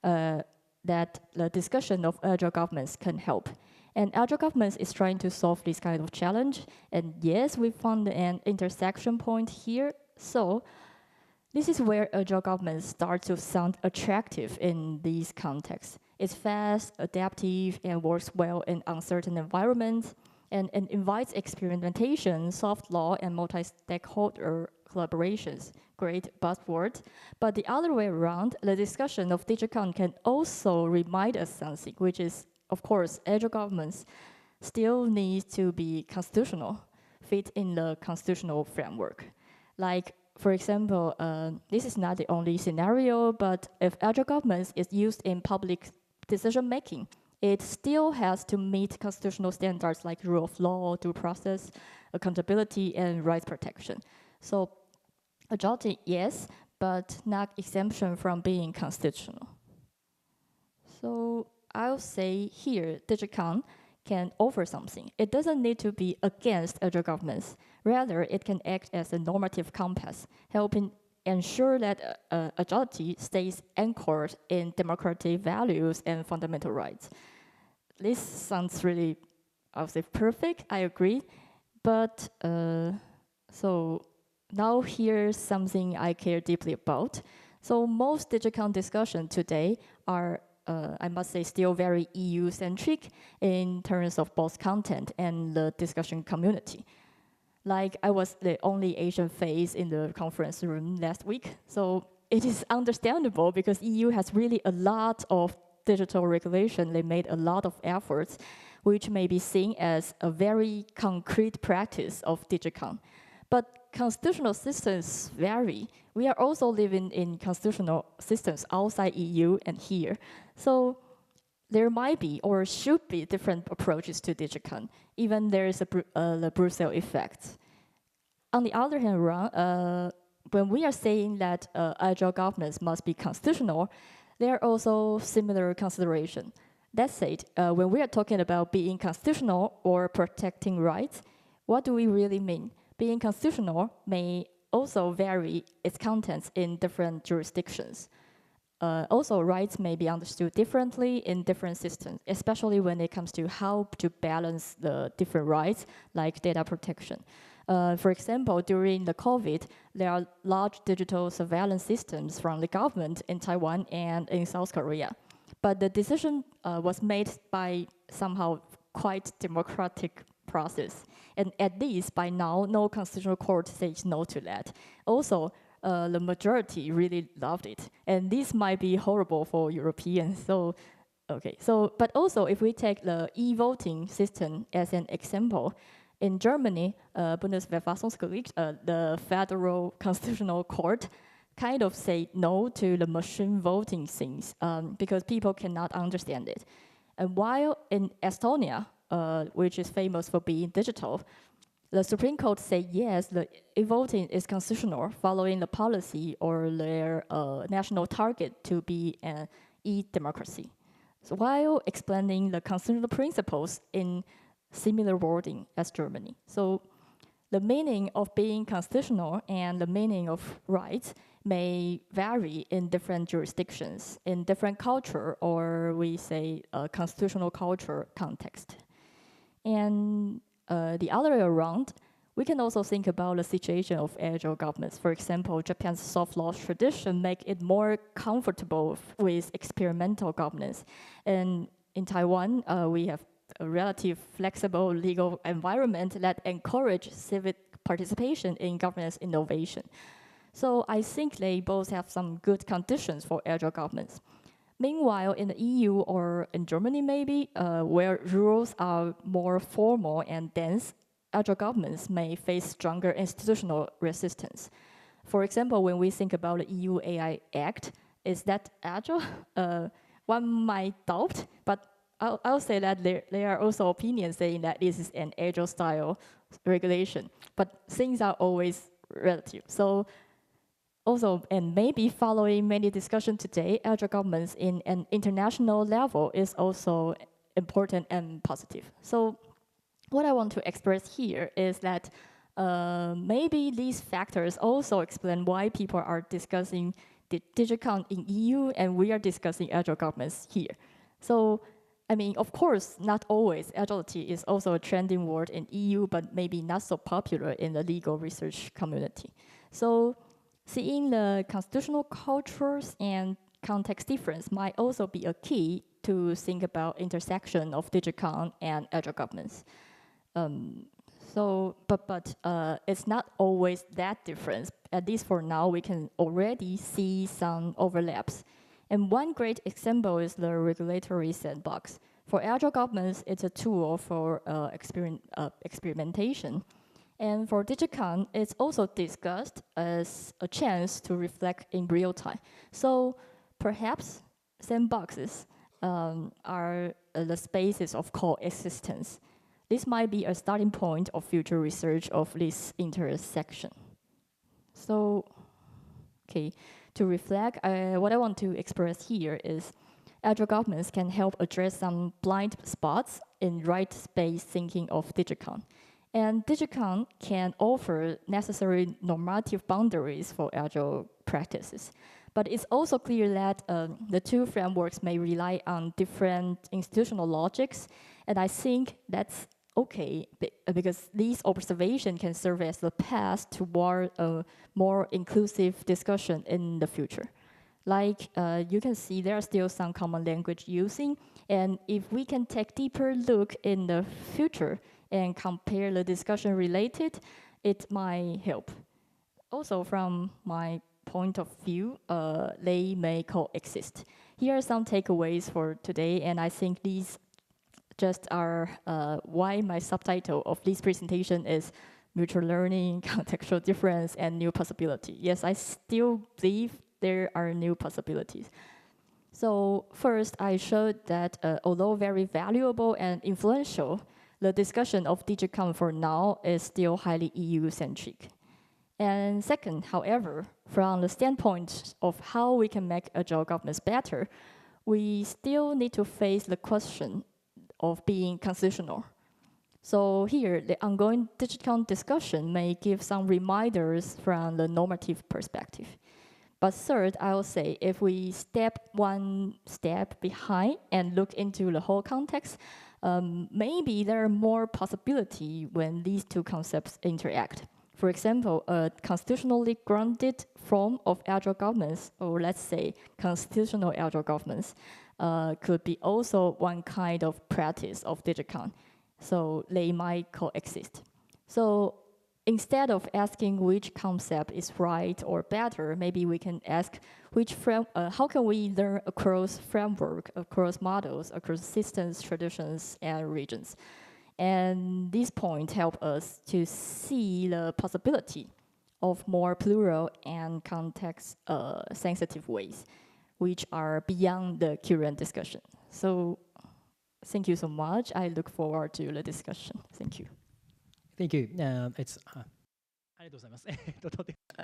that the discussion of agile governments can help. And agile governments is trying to solve this kind of challenge. And yes, we found an intersection point here. So this is where agile governments start to sound attractive in these contexts. It's fast, adaptive, and works well in uncertain environments, and invites experimentation, soft law, and multi-stakeholder collaborations. Great buzzword. But the other way around, the discussion of DigiCon can also remind us something, which is, of course, agile governments still need to be constitutional, fit in the constitutional framework. Like, for example, this is not the only scenario, but if agile governance is used in public decision making, it still has to meet constitutional standards like rule of law, due process, accountability, and rights protection. So agility, yes, but not exemption from being constitutional. So I'll say here, DigiCon can offer something. It doesn't need to be against agile governance. Rather, it can act as a normative compass, helping ensure that agility stays anchored in democratic values and fundamental rights. This sounds really, I would say, perfect, I agree. But so now here's something I care deeply about. So most DigiCon discussions today are, I must say, still very EU-centric in terms of both content and the discussion community. Like, I was the only Asian face in the conference room last week, so it is understandable because EU has really a lot of digital regulation. They made a lot of efforts, which may be seen as a very concrete practice of DigiCon. But constitutional systems vary. We are also living in constitutional systems outside EU and here. So there might be or should be different approaches to DigiCon, even there is the Brussels effect. On the other hand, when we are saying that agile governance must be constitutional, there are also similar considerations. That said, when we are talking about being constitutional or protecting rights, what do we really mean? Being constitutional may also vary its contents in different jurisdictions. Also, rights may be understood differently in different systems, especially when it comes to how to balance the different rights, like data protection. For example, during the COVID, there are large digital surveillance systems from the government in Taiwan and in South Korea. But the decision was made by somehow quite democratic process. And at least by now, no constitutional court says no to that. Also, the majority really loved it. And this might be horrible for Europeans. So, okay. So, but also if we take the e-voting system as an example, in Germany, Bundesverfassungsgericht, the Federal Constitutional Court, kind of say no to the machine voting things because people cannot understand it. And while in Estonia, which is famous for being digital, the Supreme Court say yes, the e-voting is constitutional, following the policy or their national target to be an e-democracy. So while explaining the constitutional principles in similar wording as Germany. So the meaning of being constitutional and the meaning of rights may vary in different jurisdictions, in different culture, or we say constitutional culture context. And the other way around, we can also think about the situation of agile governments. For example, Japan's soft law tradition make it more comfortable with experimental governance. And in Taiwan, we have a relative flexible legal environment that encourage civic participation in governance innovation. So I think they both have some good conditions for agile governance. Meanwhile, in the EU or in Germany maybe, where rules are more formal and dense, agile governments may face stronger institutional resistance. For example, when we think about the EU AI Act, is that agile? One might doubt, but I'll say that there are also opinions saying that this is an agile style regulation, but things are always relative. So also, and maybe following many discussions today, agile governments in an international level is also important and positive. So what I want to express here is that maybe these factors also explain why people are discussing the DigiCon in EU and we are discussing agile governments here. So, I mean, of course, not always. Agility is also a trending word in EU, but maybe not so popular in the legal research community. So, seeing the constitutional cultures and context difference might also be a key to think about intersection of DigiCon and agile governance. But it's not always that difference. At least for now, we can already see some overlaps. And one great example is the regulatory sandbox. For agile governments, it's a tool for experimentation. And for DigiCon, it's also discussed as a chance to reflect in real time. So perhaps sandboxes are the spaces of coexistence. This might be a starting point of future research of this intersection. So, okay, to reflect, what I want to express here is agile governments can help address some blind spots in right space thinking of DigiCon. And DigiCon can offer necessary normative boundaries for agile practices. But it's also clear that the two frameworks may rely on different institutional logics, and I think that's okay, because these observations can serve as the path toward a more inclusive discussion in the future. Like you can see, there are still some common language using, and if we can take deeper look in the future and compare the discussion related, it might help. Also, from my point of view, they may coexist. Here are some takeaways for today, and I think these just are why my subtitle of this presentation is mutual learning, contextual difference, and new possibility. Yes, I still believe there are new possibilities. So first, I showed that although very valuable and influential, the discussion of DigiCon for now is still highly EU-centric. And second, however, from the standpoint of how we can make agile governments better, we still need to face the question of being constitutional. So here, the ongoing DigiCon discussion may give some reminders from the normative perspective. But third, I will say, if we step one step behind and look into the whole context, maybe there are more possibility when these two concepts interact. For example, a constitutionally grounded form of agile governments, or let's say constitutional agile governments, could be also one kind of practice of DigiCon. So they might coexist. So instead of asking which concept is right or better, maybe we can ask how can we learn across framework, across models, across systems, traditions, and regions. And these points help us to see the possibility of more plural and context-sensitive ways, which are beyond the current discussion. So thank you so much. I look forward to the discussion. Thank you. Thank you.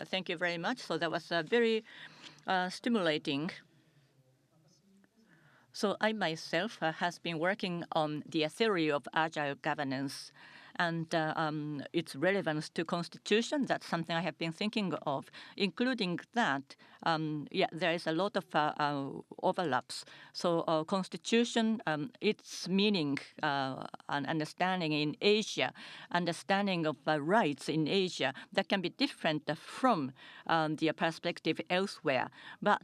Thank you very much. So that was very stimulating. So I myself has been working on the theory of agile governance and its relevance to constitution. That's something I have been thinking of, including that, there is a lot of overlaps. So constitution, its meaning and understanding in Asia, understanding of rights in Asia, that can be different from the perspective elsewhere. But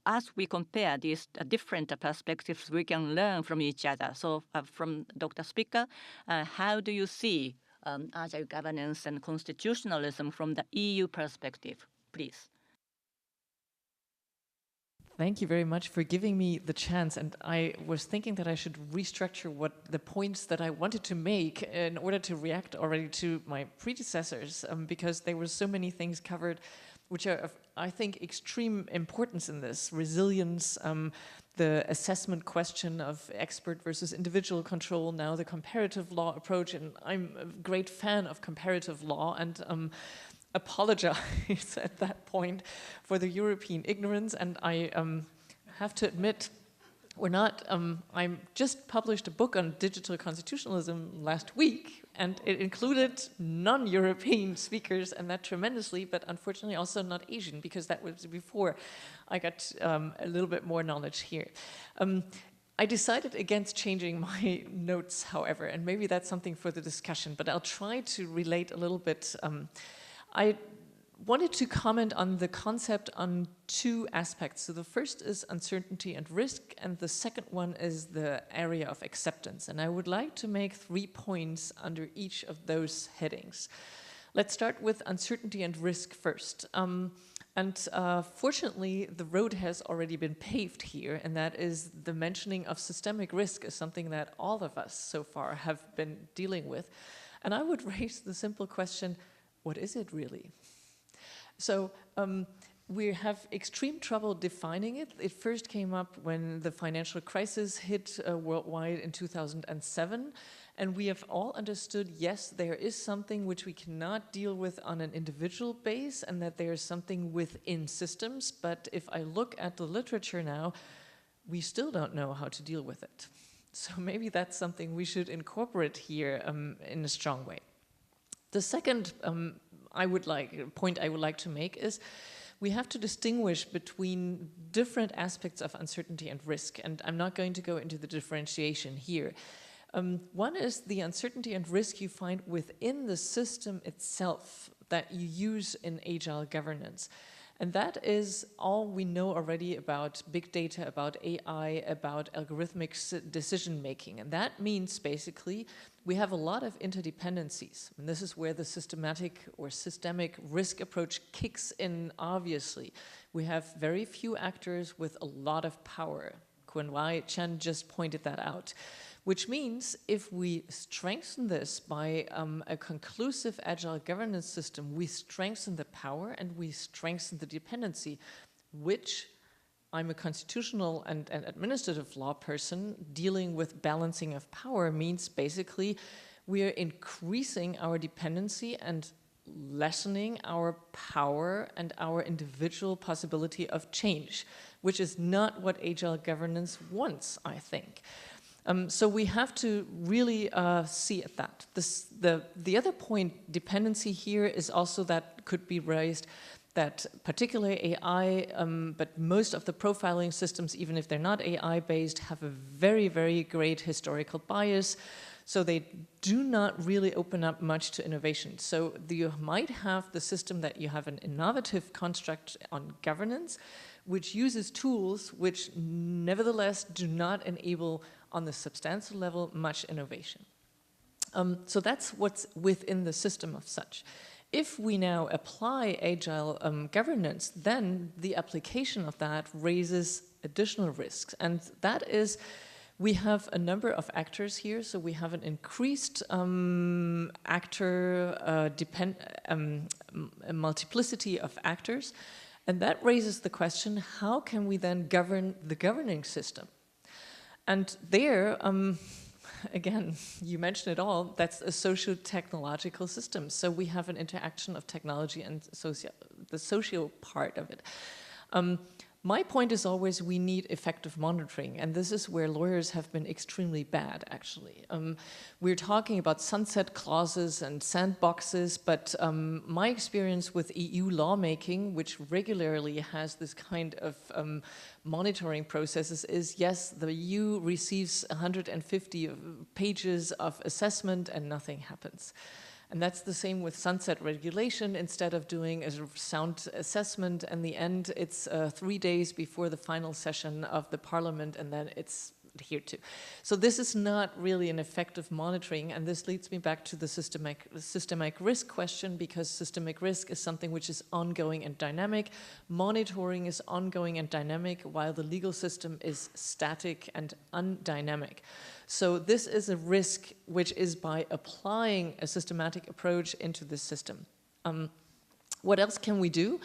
as we compare these different perspectives, we can learn from each other. So from Dr. Speaker, how do you see agile governance and constitutionalism from the EU perspective, please? Thank you very much for giving me the chance. And I was thinking that I should restructure what the points that I wanted to make in order to react already to my predecessors, because there were so many things covered which are of, I think, extreme importance in this. Resilience, the assessment question of expert versus individual control, now the comparative law approach, and I'm a great fan of comparative law, and apologize at that point for the European ignorance, and I have to admit, we're not, I just published a book on digital constitutionalism last week, and it included non-European speakers, and that tremendously, but unfortunately also not Asian, because that was before I got a little bit more knowledge here. I decided against changing my notes, however, and maybe that's something for the discussion, but I'll try to relate a little bit. I wanted to comment on the concept on two aspects. So the first is uncertainty and risk, and the second one is the area of acceptance. And I would like to make 3 points under each of those headings. Let's start with uncertainty and risk first. Fortunately, the road has already been paved here, and that is the mentioning of systemic risk is something that all of us so far have been dealing with. And I would raise the simple question, what is it really? So we have extreme trouble defining it. It first came up when the financial crisis hit worldwide in 2007. And we have all understood, yes, there is something which we cannot deal with on an individual base, and that there is something within systems. But if I look at the literature now, we still don't know how to deal with it. So maybe that's something we should incorporate here in a strong way. The second point I would like to make is we have to distinguish between different aspects of uncertainty and risk. And I'm not going to go into the differentiation here. One is the uncertainty and risk you find within the system itself that you use in agile governance. And that is all we know already about big data, about AI, about algorithmic decision making. And that means basically we have a lot of interdependencies. And this is where the systematic or systemic risk approach kicks in, obviously. We have very few actors with a lot of power. Kuan-Wai Chen just pointed that out. Which means if we strengthen this by a conclusive agile governance system, we strengthen the power and we strengthen the dependency, which I'm a constitutional and administrative law person dealing with balancing of power means basically we are increasing our dependency and lessening our power and our individual possibility of change, which is not what agile governance wants, I think. So we have to really see at that. The other point, dependency here, is also that could be raised that particularly AI, but most of the profiling systems, even if they're not AI-based, have a very, very great historical bias. So they do not really open up much to innovation. So you might have the system that you have an innovative construct on governance, which uses tools which nevertheless do not enable on the substantial level much innovation. So that's what's within the system of such. If we now apply agile governance, then the application of that raises additional risks. And that is, we have a number of actors here, so we have an increased a multiplicity of actors. And that raises the question, how can we then govern the governing system? And there, again, you mentioned it all, that's a socio-technological system. So we have an interaction of technology and the social part of it. My point is always we need effective monitoring, and this is where lawyers have been extremely bad, actually. We're talking about sunset clauses and sandboxes, but my experience with EU lawmaking, which regularly has this kind of monitoring processes, is yes, the EU receives 150 pages of assessment and nothing happens. And that's the same with sunset regulation. Instead of doing a sound assessment, in the end, it's 3 days before the final session of the parliament, and then it's adhered to. So this is not really an effective monitoring, and this leads me back to the systemic risk question, because systemic risk is something which is ongoing and dynamic. Monitoring is ongoing and dynamic, while the legal system is static and undynamic. So this is a risk which is by applying a systematic approach into this system. What else can we do?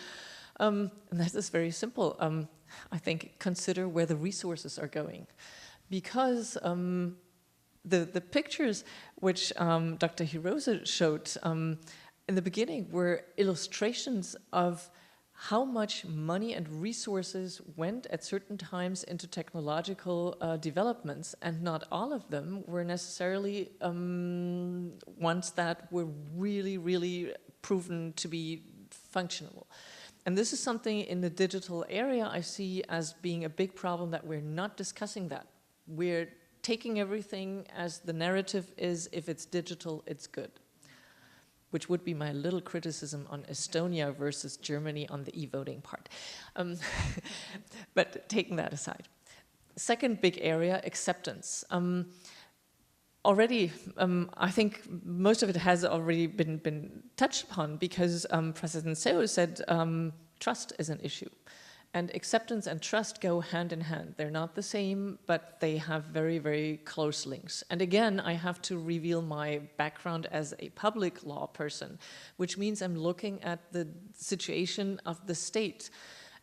And that is very simple. I think consider where the resources are going. Because the pictures which Dr. Hirose showed in the beginning were illustrations of how much money and resources went at certain times into technological developments, and not all of them were necessarily ones that were really, really proven to be functional. And this is something in the digital area I see as being a big problem, that we're not discussing that. We're taking everything as the narrative is, if it's digital, it's good. Which would be my little criticism on Estonia versus Germany on the e-voting part. But taking that aside. Second big area, acceptance. Already, I think most of it has already been touched upon, because President Seo said trust is an issue. And acceptance and trust go hand in hand. They're not the same, but they have very, very close links. And again, I have to reveal my background as a public law person, which means I'm looking at the situation of the state.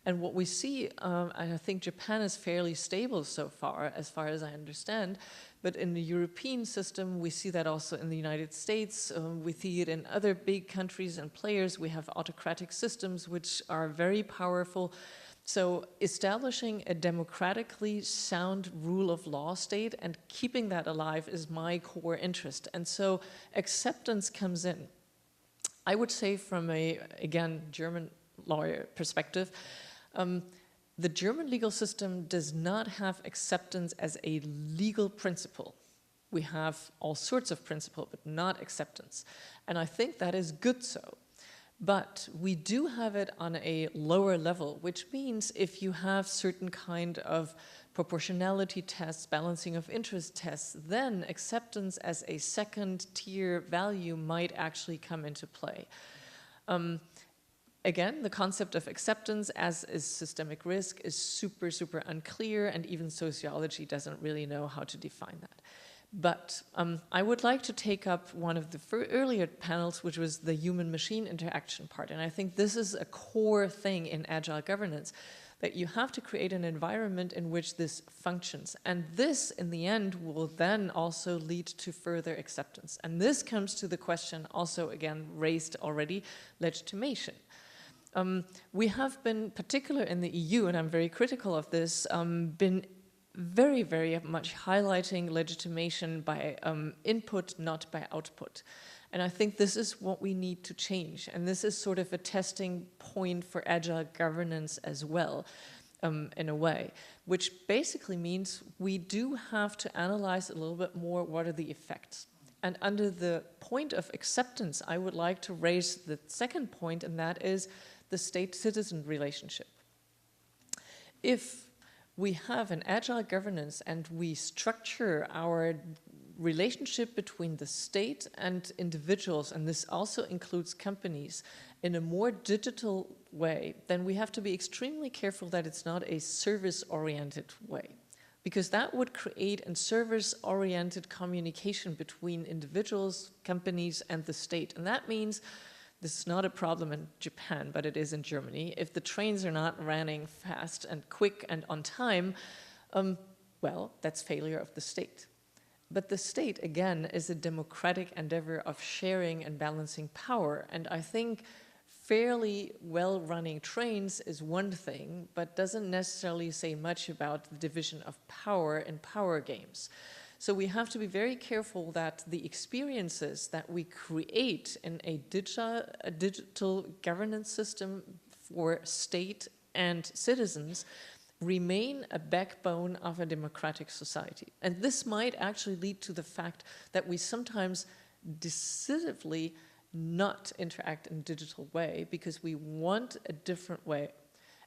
And what we see, and I think Japan is fairly stable so far as I understand, but in the European system, we see that also in the United States. We see it in other big countries and players. We have autocratic systems which are very powerful. So establishing a democratically sound rule of law state and keeping that alive is my core interest. And so acceptance comes in. I would say from a, again, German lawyer perspective, the German legal system does not have acceptance as a legal principle. We have all sorts of principles, but not acceptance. And I think that is good so. But we do have it on a lower level, which means if you have certain kind of proportionality tests, balancing of interest tests, then acceptance as a second tier value might actually come into play. Again, the concept of acceptance as is systemic risk is super, super unclear, and even sociology doesn't really know how to define that. But I would like to take up one of the earlier panels, which was the human-machine interaction part. And I think this is a core thing in agile governance, that you have to create an environment in which this functions. And this, in the end, will then also lead to further acceptance. And this comes to the question, also again raised already, legitimation. We have been, particular in the EU, and I'm very critical of this, been very, very much highlighting legitimation by input, not by output. And I think this is what we need to change. And this is sort of a testing point for agile governance as well, in a way, which basically means we do have to analyze a little bit more what are the effects. And under the point of acceptance, I would like to raise the second point, and that is the state-citizen relationship. If we have an agile governance and we structure our relationship between the state and individuals, and this also includes companies, in a more digital way, then we have to be extremely careful that it's not a service-oriented way, because that would create a service-oriented communication between individuals, companies, and the state. And that means this is not a problem in Japan, but it is in Germany. If the trains are not running fast and quick and on time, well, that's failure of the state. But the state, again, is a democratic endeavor of sharing and balancing power. And I think fairly well-running trains is one thing, but doesn't necessarily say much about the division of power in power games. So we have to be very careful that the experiences that we create in a digital governance system for state and citizens remain a backbone of a democratic society. And this might actually lead to the fact that we sometimes decisively not interact in a digital way because we want a different way.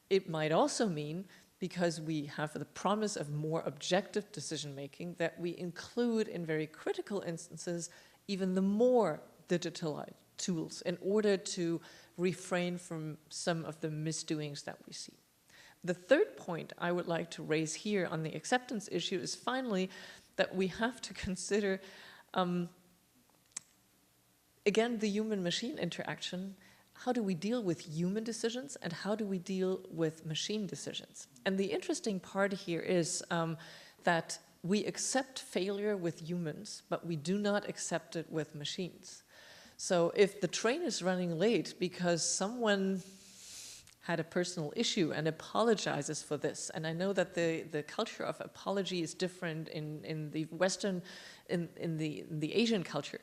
It might also mean, because we have the promise of more objective decision-making, that we include in very critical instances even the more digitalized tools in order to refrain from some of the misdoings that we see. The third point I would like to raise here on the acceptance issue is finally that we have to consider, again, the human-machine interaction. How do we deal with human decisions and how do we deal with machine decisions? And the interesting part here is that we accept failure with humans, but we do not accept it with machines. So if the train is running late because someone had a personal issue and apologizes for this, and I know that the culture of apology is different in the Western, in the Asian culture,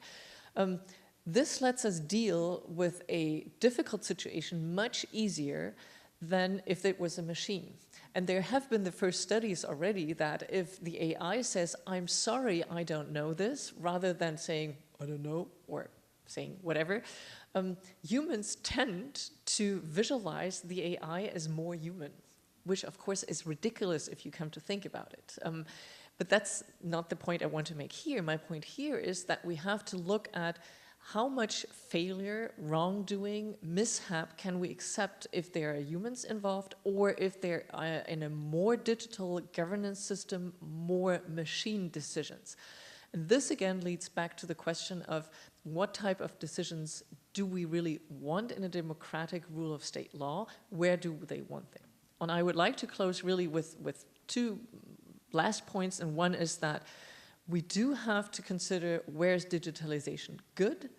this lets us deal with a difficult situation much easier than if it was a machine. And there have been the first studies already that if the AI says, I'm sorry, I don't know this, rather than saying, I don't know, or saying whatever, humans tend to visualize the AI as more human, which of course is ridiculous if you come to think about it. But that's not the point I want to make here. My point here is that we have to look at how much failure, wrongdoing, mishap can we accept if there are humans involved, or if they're in a more digital governance system, more machine decisions? And this again leads back to the question of what type of decisions do we really want in a democratic rule of state law? Where do they want them? And I would like to close really with two last points, and one is that we do have to consider, where is digitalization good?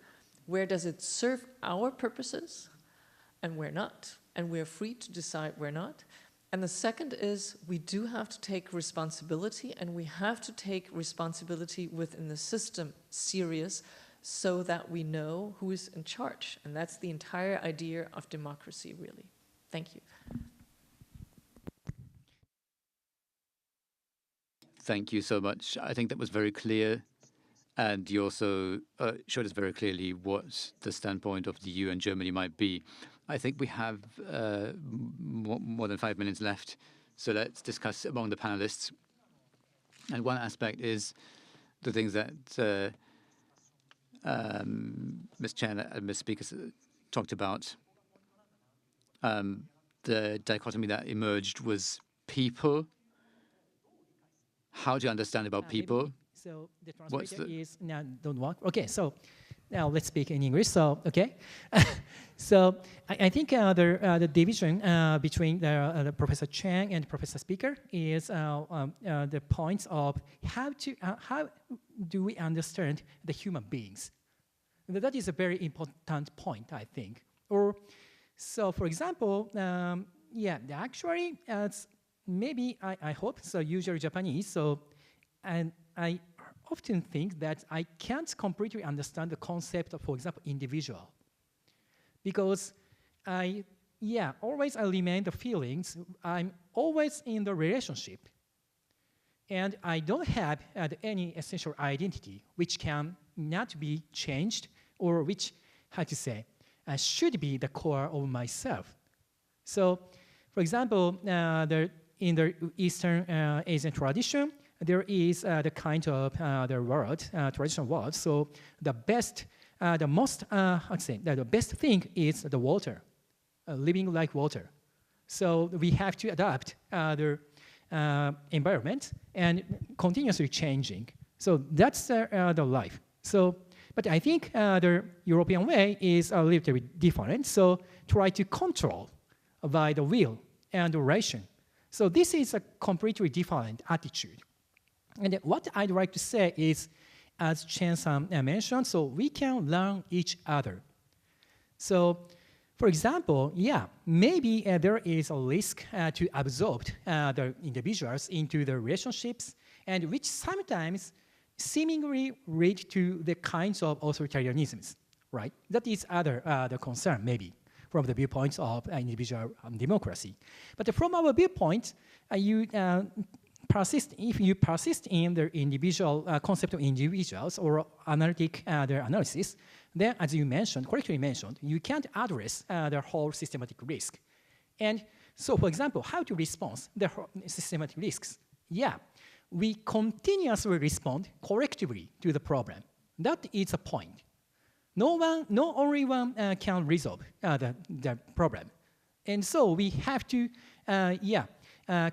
Where does it serve our purposes? And where not? And we're free to decide where not. And the second is, we do have to take responsibility, and we have to take responsibility within the system serious, so that we know who is in charge. And that's the entire idea of democracy, really. Thank you. Thank you so much. I think that was very clear. And you also showed us very clearly what the standpoint of the EU and Germany might be. I think we have more than 5 minutes left. So let's discuss among the panelists. And one aspect is the things that Ms. Chen and Ms. Speakers talked about. The dichotomy that emerged was people. How do you understand about people? So the translator is now don't work. Okay, so now let's speak in English. So okay, so I think the division between the Professor Chang and Professor Speaker is the points of how do we understand the human beings. That is a very important point, I think. Or so, for example, yeah, actually, maybe I hope so. Usually Japanese. So, and I often think that I can't completely understand the concept of, for example, individual, because always I remain the feelings. I'm always in the relationship, and I don't have any essential identity which can not be changed, or which, how to say, should be the core of myself. So, for example, in the Eastern Asian tradition, there is the kind of the word, traditional word. So the best, the most, I'd say that the best thing is the water, living like water. So we have to adapt the environment and continuously changing. So that's the life. So, but I think the European way is a little bit different. So try to control by the will and duration. So this is a completely different attitude. And what I'd like to say is, as Chen-san mentioned, so we can learn each other. So, for example, yeah, maybe there is a risk to absorb the individuals into the relationships, and which sometimes seemingly lead to the kinds of authoritarianisms, right? That is the concern, maybe, from the viewpoint of individual democracy. But from our viewpoint, if you persist in the individual concept of individuals or analytic their analysis, then, as you mentioned, correctly mentioned, you can't address the whole systematic risk. And so, for example, how to respond the systematic risks? Yeah, we continuously respond correctively to the problem. That is a point. No only one can resolve the problem. And so we have to,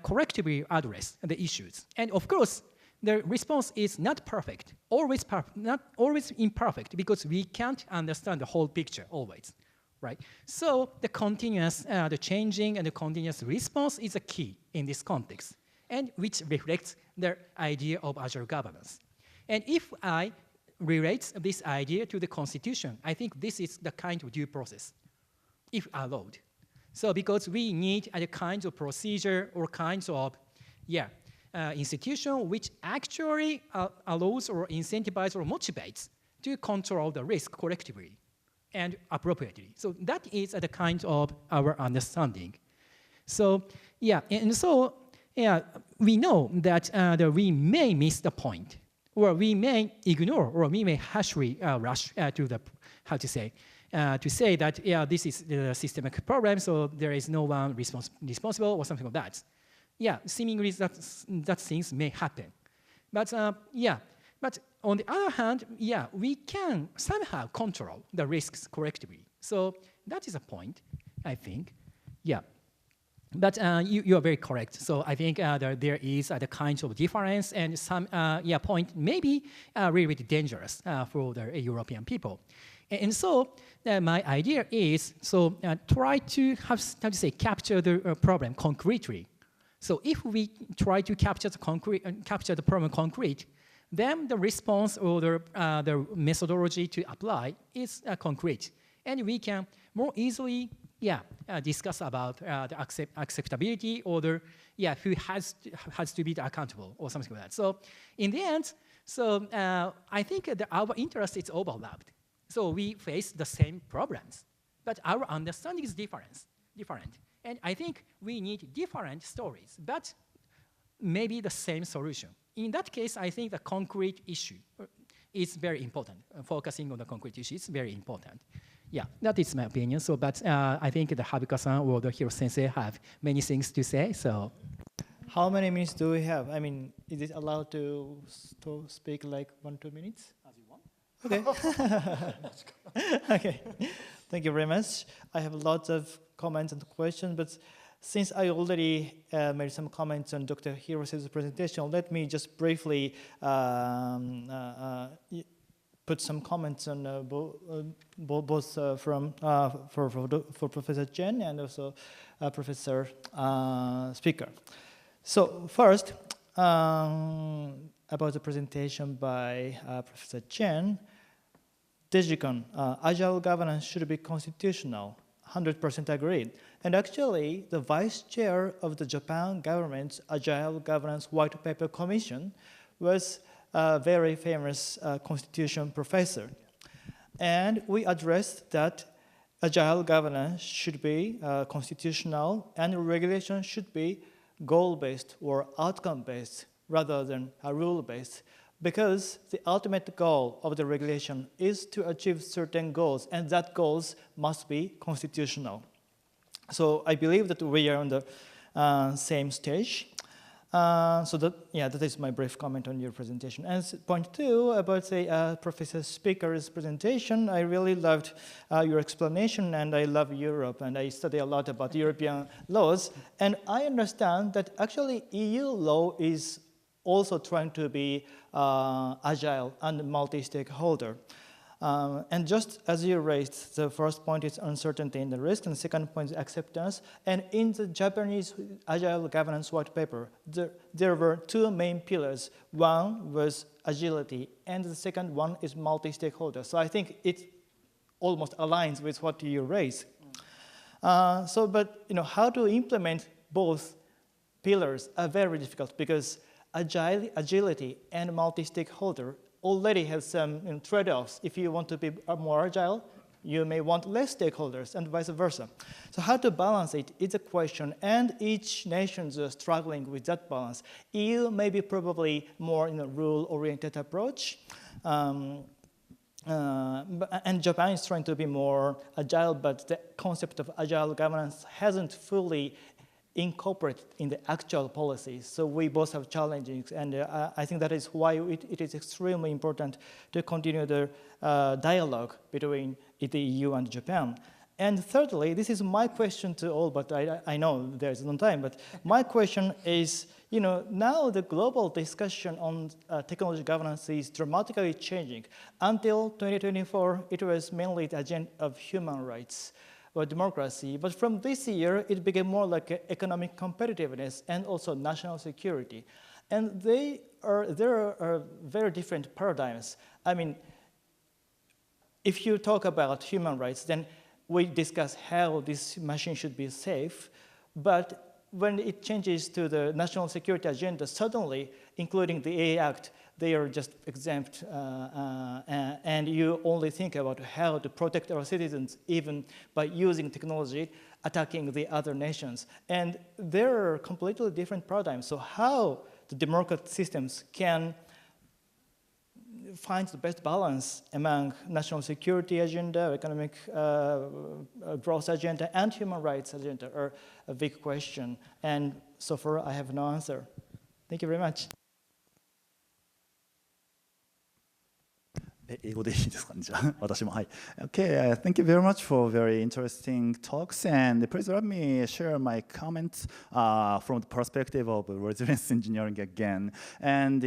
correctively address the issues. And of course, the response is not perfect, not always imperfect, because we can't understand the whole picture always, right? So the continuous, the changing and the continuous response is a key in this context, and which reflects the idea of agile governance. And if I relate this idea to the Constitution, I think this is the kind of due process, if allowed. So because we need a kind of procedure or kinds of, institution which actually allows or incentivizes or motivates to control the risk collectively and appropriately. So that is the kind of our understanding. So, we know that we may miss the point, or we may ignore, or we may harshly rush to the, to say that, this is the systemic problem, so there is no one responsible or something like that. Yeah, seemingly that things may happen. But But on the other hand, yeah, we can somehow control the risks collectively. So that is a point, I think. Yeah. But you are very correct. So I think there is the kind of difference, and some point may be really dangerous for the European people. And so my idea is try to capture the problem concretely. So if we try to capture the problem concrete, then the response or the methodology to apply is concrete, and we can more easily discuss about the acceptability or who has to be accountable or something like that. So in the end, I think our interest is overlapped. So we face the same problems, but our understanding is different. And I think we need different stories, but maybe the same solution. In that case, I think the concrete issue is very important. Focusing on the concrete issue is very important. Yeah, that is my opinion. So, but I think the Haruka-san or the Hiro-sensei have many things to say. So, how many minutes do we have? I mean, is it allowed to speak like 1-2 minutes? as you want. Okay. Okay. Thank you very much. I have lots of comments and questions, but since I already made some comments on Dr. Hirosei's presentation, let me just briefly put some comments on both for Professor Chen and also Professor Speaker. So first, about the presentation by Professor Chen, DigiCon, agile governance should be constitutional. 100% agreed. And actually, the vice chair of the Japan government's Agile Governance White Paper Commission was a very famous constitution professor. And we addressed that agile governance should be constitutional and regulation should be goal-based or outcome-based rather than rule-based, because the ultimate goal of the regulation is to achieve certain goals, and that goals must be constitutional. So I believe that we are on the same stage. That is my brief comment on your presentation. And point two, about Professor Speaker's presentation, I really loved your explanation, and I love Europe, and I study a lot about European laws. And I understand that actually EU law is also trying to be agile and multi-stakeholder. And just as you raised, the first point is uncertainty and the risk, and the second point is acceptance. And in the Japanese Agile Governance White Paper, there were two main pillars. One was agility, and the second one is multi-stakeholder. So I think it almost aligns with what you raised. But how to implement both pillars are very difficult, because agility and multi-stakeholder already have some trade-offs. If you want to be more agile, you may want less stakeholders, and vice versa. So how to balance it is a question, and each nation is struggling with that balance. EU may be probably more in a rule-oriented approach, and Japan is trying to be more agile, but the concept of agile governance hasn't fully incorporated in the actual policies. So we both have challenges, and I think that is why it is extremely important to continue the dialogue between the EU and Japan. And thirdly, this is my question to all, but I know there's no time, but my question is, now the global discussion on technology governance is dramatically changing. Until 2024, it was mainly the agenda of human rights or democracy, but from this year, it became more like economic competitiveness and also national security. And there are very different paradigms. I mean, if you talk about human rights, then we discuss how this machine should be safe, but when it changes to the national security agenda, suddenly, including the AI Act, they are just exempt, and you only think about how to protect our citizens even by using technology, attacking the other nations. And there are completely different paradigms. So how the democratic systems can find the best balance among national security agenda, economic growth agenda, and human rights agenda are a big question. And so far, I have no answer. Thank you very much. 英語でいいですかね、じゃあ、私も、はい。Okay, thank you very much for very interesting talks, and please let me share my comments from the perspective of resilience engineering again. And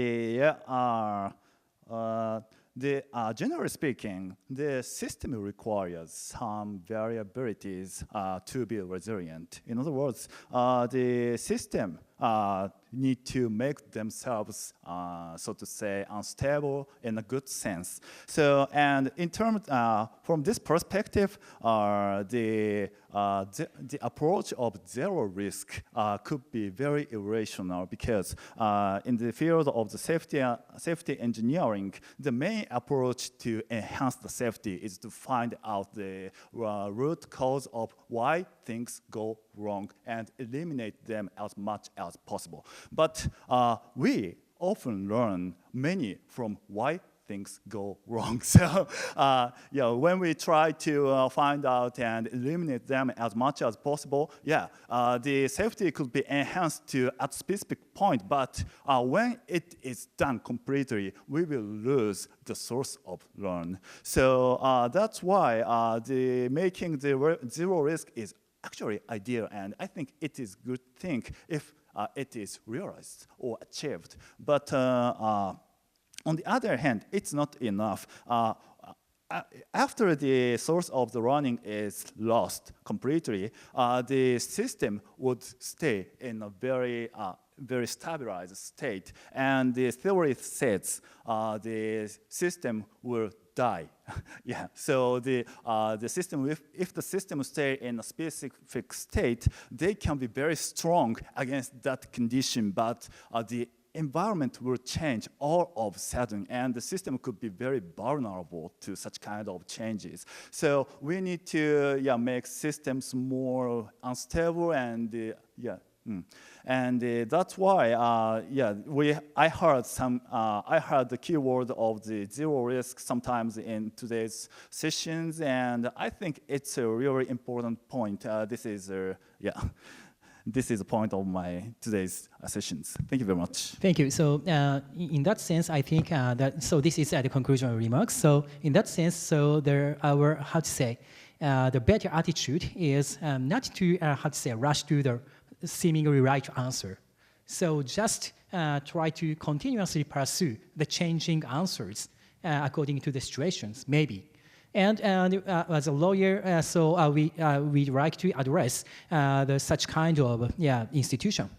generally speaking, the system requires some variabilities to be resilient. In other words, the system need to make themselves, so to say, unstable in a good sense. So, and in terms, from this perspective, the approach of zero risk could be very irrational because in the field of the safety engineering, the main approach to enhance the safety is to find out the root cause of why things go wrong and eliminate them as much as possible. But we often learn many from why things go wrong. So when we try to find out and eliminate them as much as possible, the safety could be enhanced to a specific point, but when it is done completely, we will lose the source of learn. So that's why making the zero risk is actually ideal, and I think it is a good thing if it is realized or achieved. But on the other hand, it's not enough. After the source of the learning is lost completely, the system would stay in a very stabilized state. And the theory says the system will die. So the system, if the system stay in a specific state, they can be very strong against that condition, but the environment will change all of a sudden, and the system could be very vulnerable to such kind of changes. So we need to make systems more unstable, and that's why I heard the keyword of the zero risk sometimes in today's sessions, and I think it's a really important point. This is the point of my today's sessions. Thank you very much. Thank you. So in that sense, I think so this is at the conclusion of remarks. So in that sense, the better attitude is not to rush to the seemingly right answer. So just try to continuously pursue the changing answers according to the situations, maybe. And as a lawyer, we like to address such kind of institution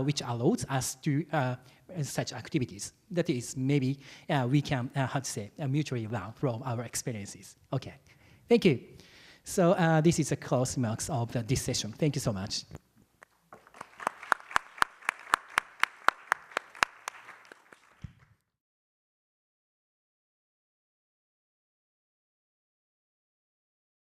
which allows us to such activities. That is, maybe we can mutually learn from our experiences. Okay, thank you. So this is a close remarks of this session. Thank you so much.